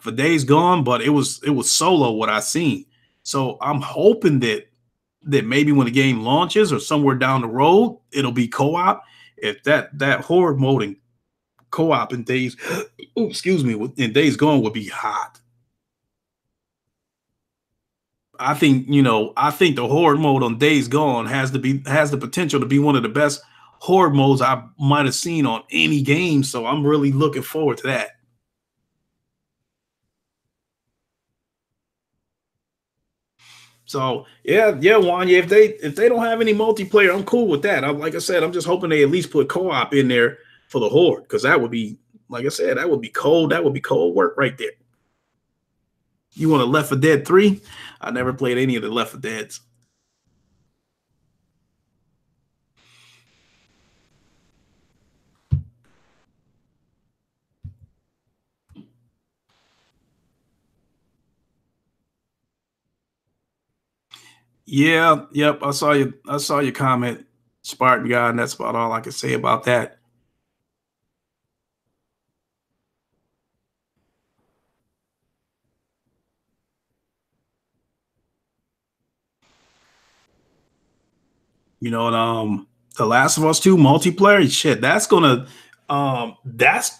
for Days Gone, but it was solo what I seen. So I'm hoping that maybe when the game launches or somewhere down the road, it'll be co-op. If that horde mode and co-op in Days, oh, excuse me, in Days Gone would be hot. I think the horde mode on Days Gone has the potential to be one of the best horde modes I might have seen on any game. So I'm really looking forward to that. So yeah, Wanya. If they don't have any multiplayer, I'm cool with that. Like I said, I'm just hoping they at least put co-op in there for the horde, because that would be, like I said, that would be cold. That would be cold work right there. You want a Left 4 Dead 3? I never played any of the Left 4 Deads. Yeah, yep. I saw your comment, Spartan guy, and that's about all I can say about that. And The Last of Us 2 multiplayer, shit, that's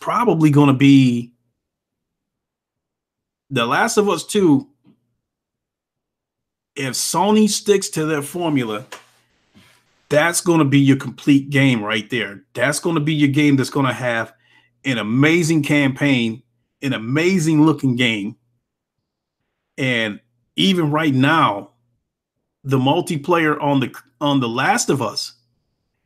probably gonna be The Last of Us 2. If Sony sticks to their formula, that's gonna be your complete game right there. That's gonna be your game that's gonna have an amazing campaign, an amazing looking game. And even right now, the multiplayer on the Last of Us,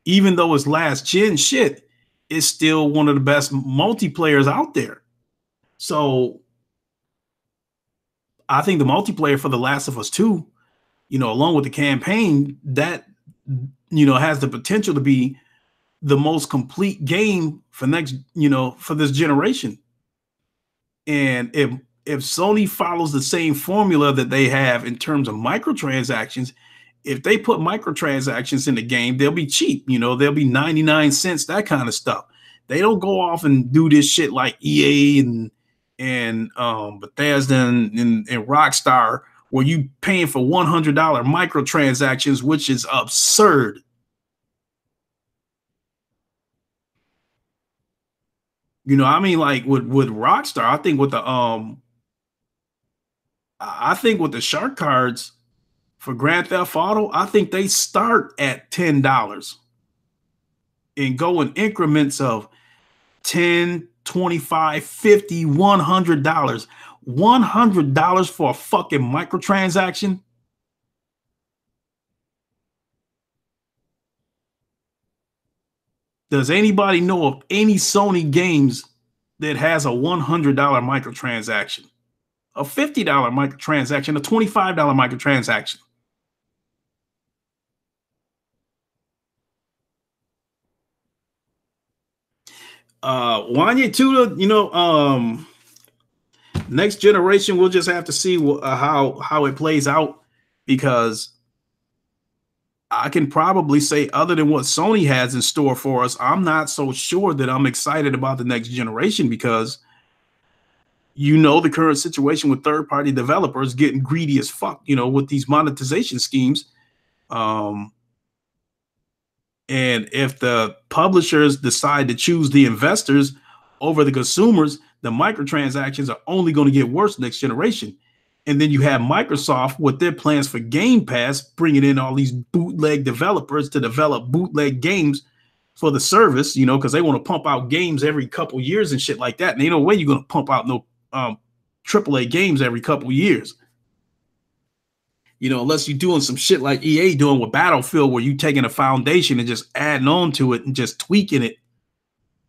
even though it's last gen shit, is still one of the best multiplayers out there. So I think the multiplayer for The Last of Us 2, along with the campaign, that has the potential to be the most complete game for this generation. And if Sony follows the same formula that they have in terms of microtransactions, if they put microtransactions in the game, they'll be cheap. They'll be 99 cents, that kind of stuff. They don't go off and do this shit like EA and Bethesda and Rockstar, where you paying for $100 microtransactions, which is absurd. I mean, like with Rockstar, I think with the shark cards for Grand Theft Auto, I think they start at $10 and go in increments of 10, 25, 50, $100. $100 for a fucking microtransaction? Does anybody know of any Sony games that has a $100 microtransaction? A $50 microtransaction, a $25 microtransaction? Wanya Tuda, next generation, we'll just have to see how it plays out, because I can probably say, other than what Sony has in store for us, I'm not so sure that I'm excited about the next generation, because the current situation with third-party developers getting greedy as fuck, with these monetization schemes. Um, and if the publishers decide to choose the investors over the consumers, the microtransactions are only going to get worse next generation. And then you have Microsoft with their plans for Game Pass, bringing in all these bootleg developers to develop bootleg games for the service, because they want to pump out games every couple years and shit like that. And ain't no way you're going to pump out no AAA games every couple years. Unless you're doing some shit like EA doing with Battlefield, where you taking a foundation and just adding on to it and just tweaking it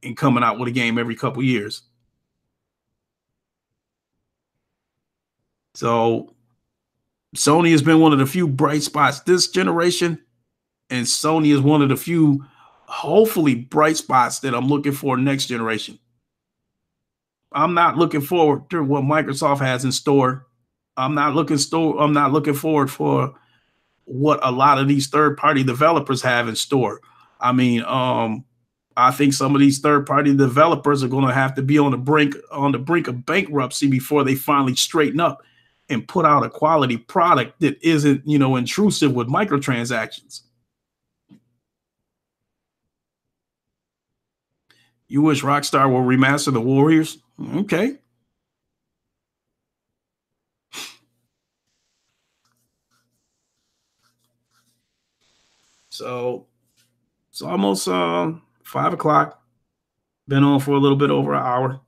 and coming out with a game every couple years. So Sony has been one of the few bright spots this generation, and Sony is one of the few, hopefully, bright spots that I'm looking for next generation. I'm not looking forward to what Microsoft has in store. I'm not looking forward for what a lot of these third-party developers have in store. I mean, I think some of these third-party developers are going to have to be on the brink of bankruptcy before they finally straighten up and put out a quality product that isn't, intrusive with microtransactions. You wish Rockstar will remaster the Warriors? Okay. So it's almost 5 o'clock. Been on for a little bit over an hour.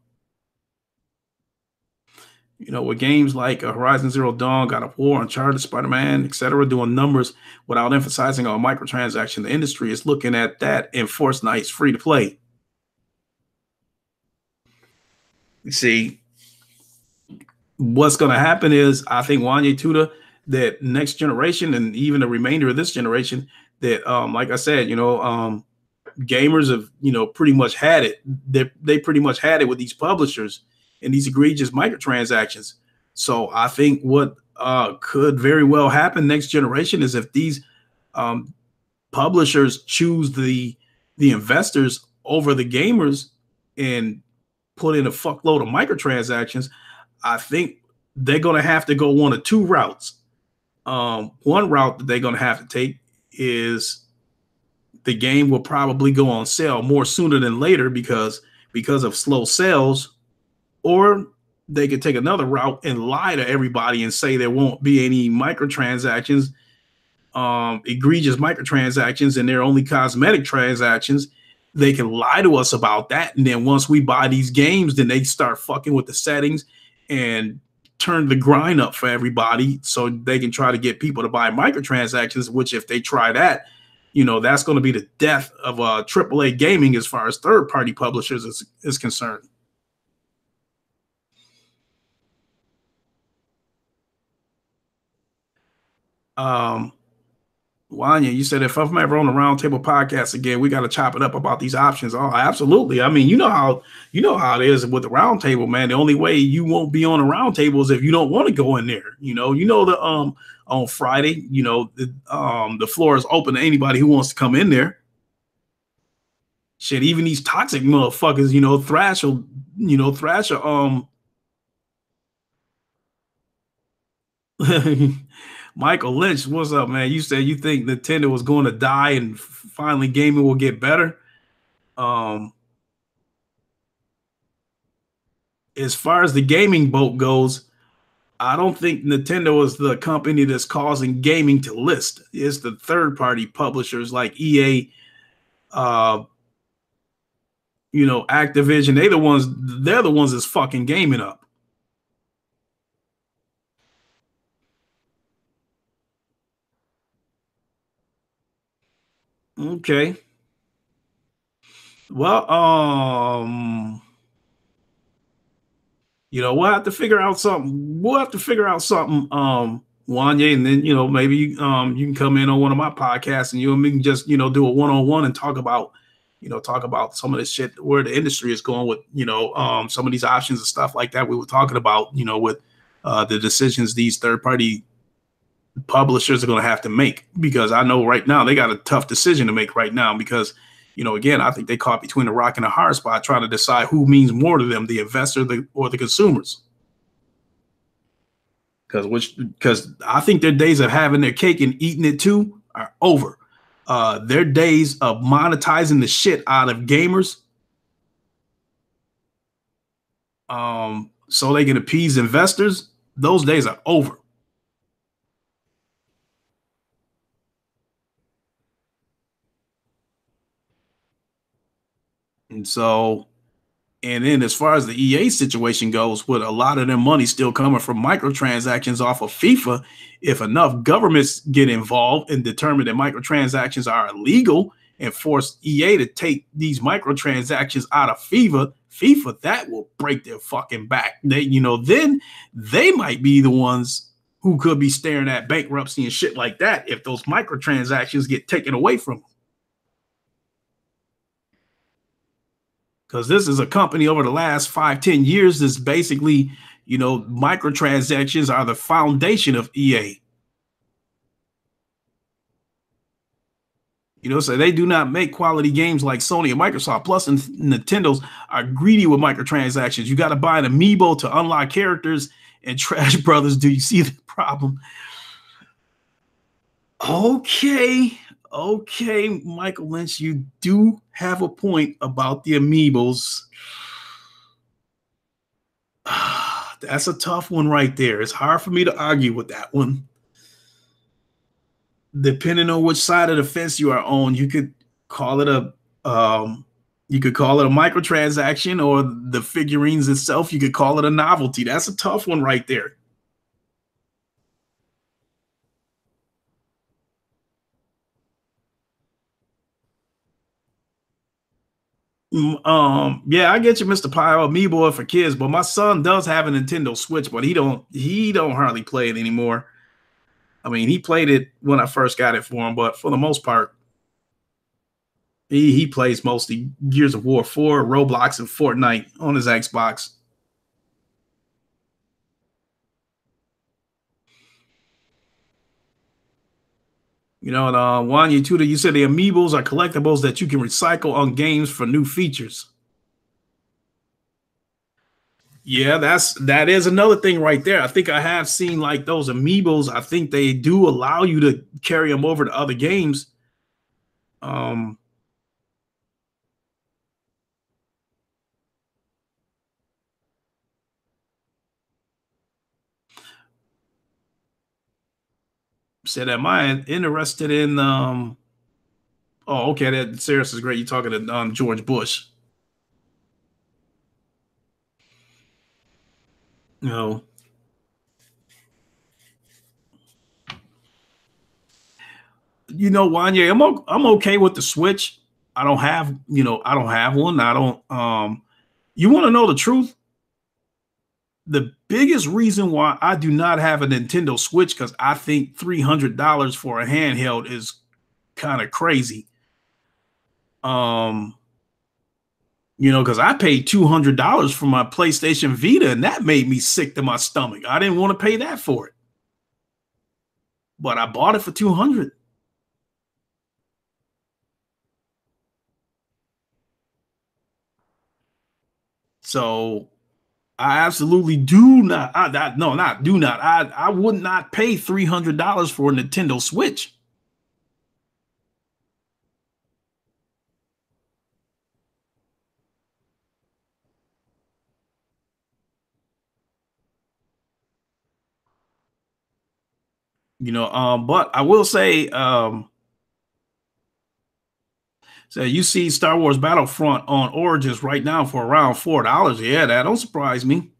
With games like Horizon Zero Dawn, God of War, Uncharted, Spider-Man, etc., doing numbers without emphasizing on microtransaction, the industry is looking at that and Fortnite's free to play. You see, what's going to happen is, I think Wanye Tuda, that next generation and even the remainder of this generation, that like I said, gamers have pretty much had it. They pretty much had it with these publishers and these egregious microtransactions. So I think what could very well happen next generation is if these publishers choose the investors over the gamers and put in a fuckload of microtransactions, I think they're going to have to go one of two routes. One route that they're going to have to take is the game will probably go on sale more sooner than later because of slow sales, or they could take another route and lie to everybody and say there won't be any microtransactions, egregious microtransactions, and they're only cosmetic transactions. They can lie to us about that, and then once we buy these games, then they start fucking with the settings and turn the grind up for everybody so they can try to get people to buy microtransactions, which if they try that, that's going to be the death of AAA gaming as far as third-party publishers is concerned. Wanya, you said if I'm ever on the Roundtable podcast again, we got to chop it up about these options. Oh, absolutely. I mean, you know how it is with the Roundtable, man. The only way you won't be on a Roundtable is if you don't want to go in there. The on Friday, the floor is open to anybody who wants to come in there. Shit, even these toxic motherfuckers, Thrasher, Michael Lynch, what's up, man? You said you think Nintendo was going to die and finally gaming will get better. As far as the gaming boat goes, I don't think Nintendo is the company that's causing gaming to list. It's the third-party publishers like EA, Activision. They're the ones that's fucking gaming up. Okay. Well, we'll have to figure out something. Wanye, and then maybe you can come in on one of my podcasts and you and me can just do a one-on-one and talk about some of this shit, where the industry is going with some of these options and stuff like that we were talking about, with the decisions these third-party publishers are going to have to make, because I know right now they got a tough decision to make right now because again, I think they caught between a rock and a hard spot trying to decide who means more to them, the investor or the consumers. Because I think their days of having their cake and eating it too are over. Their days of monetizing the shit out of gamers so they can appease investors, those days are over. And then as far as the EA situation goes, with a lot of their money still coming from microtransactions off of FIFA, if enough governments get involved and determine that microtransactions are illegal and force EA to take these microtransactions out of FIFA, that will break their fucking back. Then they might be the ones who could be staring at bankruptcy and shit like that if those microtransactions get taken away from them. Because this is a company over the last 5, 10 years that's basically, microtransactions are the foundation of EA. So they do not make quality games like Sony and Microsoft. Plus, Nintendo's are greedy with microtransactions. You got to buy an amiibo to unlock characters. And Trash Brothers, do you see the problem? Okay, okay, Michael Lynch, you do have a point about the amiibos. That's a tough one right there. It's hard for me to argue with that one. Depending on which side of the fence you are on, you could call it a microtransaction, or the figurines itself, you could call it a novelty. That's a tough one right there. Yeah, I get you, Mr. Pyle, Amiibo for kids, but my son does have a Nintendo Switch, but he don't hardly play it anymore. I mean, he played it when I first got it for him, but for the most part, he plays mostly Gears of War 4, Roblox, and Fortnite on his Xbox. Wanya Tuda, you said the amiibos are collectibles that you can recycle on games for new features. Yeah, that is another thing right there. I think I have seen like those amiibos. I think they do allow you to carry them over to other games. Um, said, am I interested in? Oh, okay, that Sarah's is great. You're talking to George Bush. You know, Wanya, I'm okay with the Switch. I don't have one. I don't. You want to know the truth? The biggest reason why I do not have a Nintendo Switch, because I think $300 for a handheld is kind of crazy. Um, because I paid $200 for my PlayStation Vita, and that made me sick to my stomach. I didn't want to pay that for it, but I bought it for 200. So I absolutely do not. No, not do not. I would not pay $300 for a Nintendo Switch. But I will say, so you see Star Wars Battlefront on Origins right now for around $4. Yeah, that don't surprise me.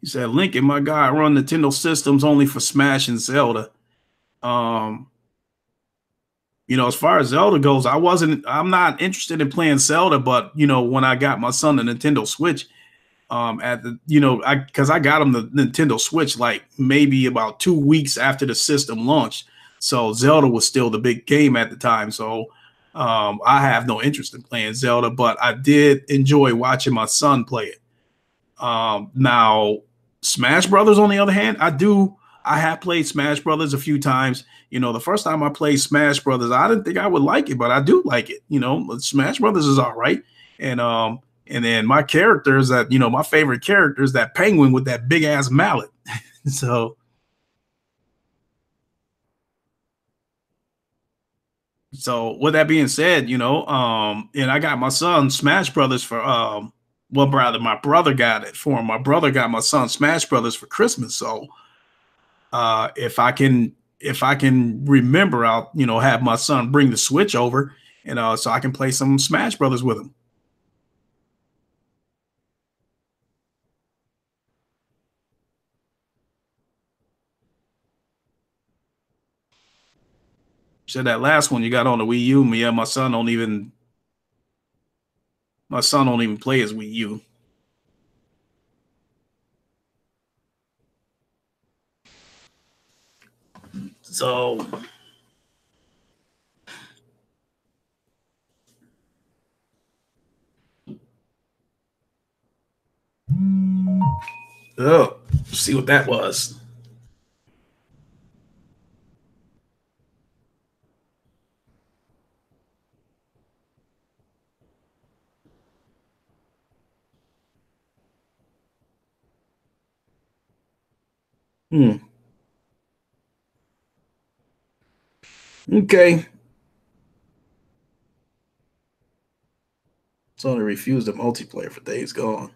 He said, Lincoln, my guy, run Nintendo systems only for Smash and Zelda. Um, as far as Zelda goes, I'm not interested in playing Zelda, but when I got my son the Nintendo Switch, at the, because I got him the Nintendo Switch like maybe about 2 weeks after the system launched. So Zelda was still the big game at the time. So I have no interest in playing Zelda, but I did enjoy watching my son play it. Now, Smash Brothers, on the other hand, I have played Smash Brothers a few times. The first time I played Smash Brothers, I didn't think I would like it, but I do like it. Smash Brothers is all right. And then my characters my favorite character is that penguin with that big ass mallet. So with that being said, and I got my son Smash Brothers for well, brother, my brother got it for him. My brother got my son Smash Brothers for Christmas. So if I can remember, I'll have my son bring the Switch over, and so I can play some Smash Brothers with him. said that last one you got on the Wii U. Yeah, my son don't even play his Wii U. So oh, see what that was. Okay. Sony refused the multiplayer for Days Gone.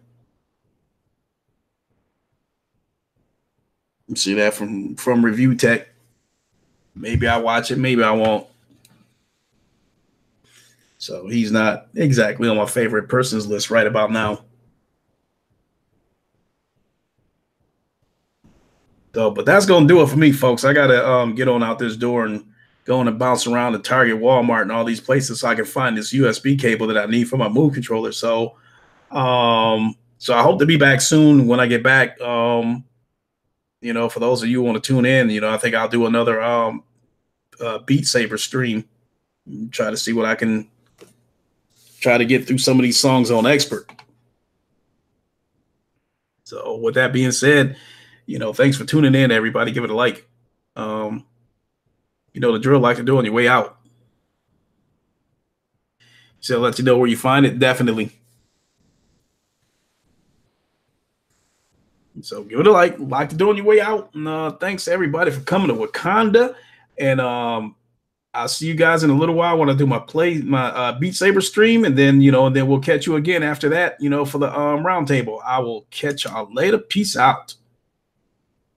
You see that from Review Tech. Maybe I watch it, maybe I won't. So he's not exactly on my favorite persons list right about now. So, but that's gonna do it for me, folks. I gotta get on out this door and go on and bounce around the Target, Walmart, and all these places so I can find this USB cable that I need for my Move controller. So I hope to be back soon when I get back. For those of you who want to tune in, I think I'll do another Beat Saber stream. Try to see what I can try to get through some of these songs on Expert. So with that being said, thanks for tuning in, everybody. Give it a like. The drill, like to do on your way out. So I'll let you know where you find it. Definitely. So give it a like to do on your way out. And thanks to everybody for coming to Wakanda. And I'll see you guys in a little while when I do my Beat Saber stream, and then then we'll catch you again after that, for the round table. I will catch y'all later. Peace out.